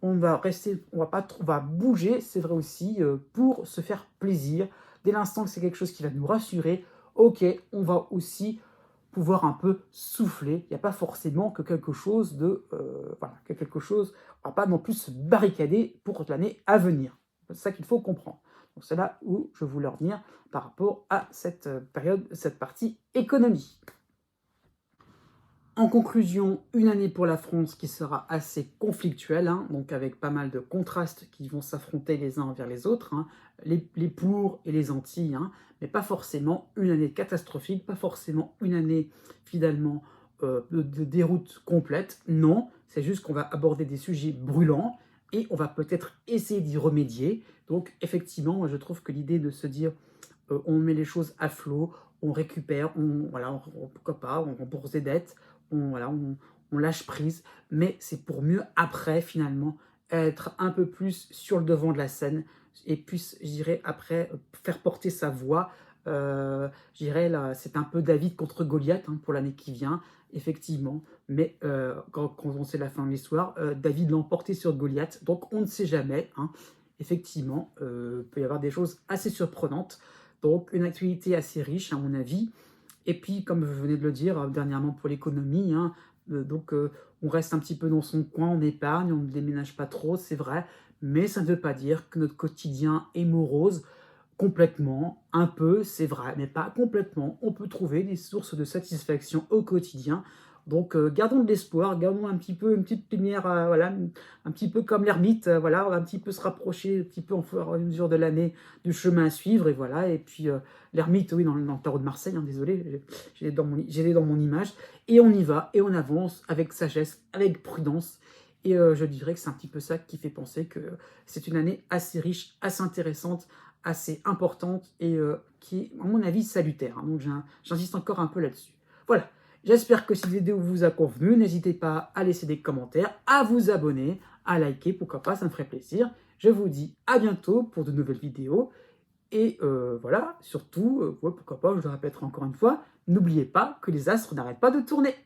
on va rester, on va bouger, c'est vrai aussi, pour se faire plaisir. Dès l'instant que c'est quelque chose qui va nous rassurer, ok, on va aussi pouvoir un peu souffler. Il n'y a pas forcément que quelque chose on va pas non plus se barricader pour l'année à venir. C'est ça qu'il faut comprendre. Donc c'est là où je voulais en venir par rapport à cette période, cette partie économie. En conclusion, une année pour la France qui sera assez conflictuelle, hein, donc avec pas mal de contrastes qui vont s'affronter les uns envers les autres, hein, les pour et les anti, hein, mais pas forcément une année catastrophique, pas forcément une année finalement de déroute complète. Non, c'est juste qu'on va aborder des sujets brûlants et on va peut-être essayer d'y remédier. Donc effectivement, moi je trouve que l'idée de se dire on met les choses à flot, on récupère, pourquoi pas, on rembourse des dettes, on lâche prise, mais c'est pour mieux après, finalement, être un peu plus sur le devant de la scène et puis, je dirais, après, faire porter sa voix. Je dirais, là, c'est un peu David contre Goliath, hein, pour l'année qui vient, effectivement, mais quand on sait la fin de l'histoire, David l'a emporté sur Goliath, donc on ne sait jamais, hein. Effectivement, peut y avoir des choses assez surprenantes, donc une actualité assez riche, à mon avis. Et puis, comme je venais de le dire dernièrement pour l'économie, hein, on reste un petit peu dans son coin, on épargne, on ne déménage pas trop, c'est vrai, mais ça ne veut pas dire que notre quotidien est morose complètement, un peu, c'est vrai, mais pas complètement. On peut trouver des sources de satisfaction au quotidien. Donc, gardons de l'espoir, gardons un petit peu une petite lumière, un petit peu comme l'ermite, on va un petit peu se rapprocher, un petit peu en fur et à mesure de l'année, du chemin à suivre, et voilà. Et puis, l'ermite, oui, dans le tarot de Marseille, hein, désolé, j'ai dans mon image. Et on y va, et on avance avec sagesse, avec prudence. Et je dirais que c'est un petit peu ça qui fait penser que c'est une année assez riche, assez intéressante, assez importante et qui est, à mon avis, salutaire, hein. Donc j'insiste encore un peu là-dessus. Voilà, j'espère que cette vidéo vous a convenu. N'hésitez pas à laisser des commentaires, à vous abonner, à liker, pourquoi pas, ça me ferait plaisir. Je vous dis à bientôt pour de nouvelles vidéos. Et voilà, surtout, pourquoi pas, je le répéterai encore une fois, n'oubliez pas que les astres n'arrêtent pas de tourner.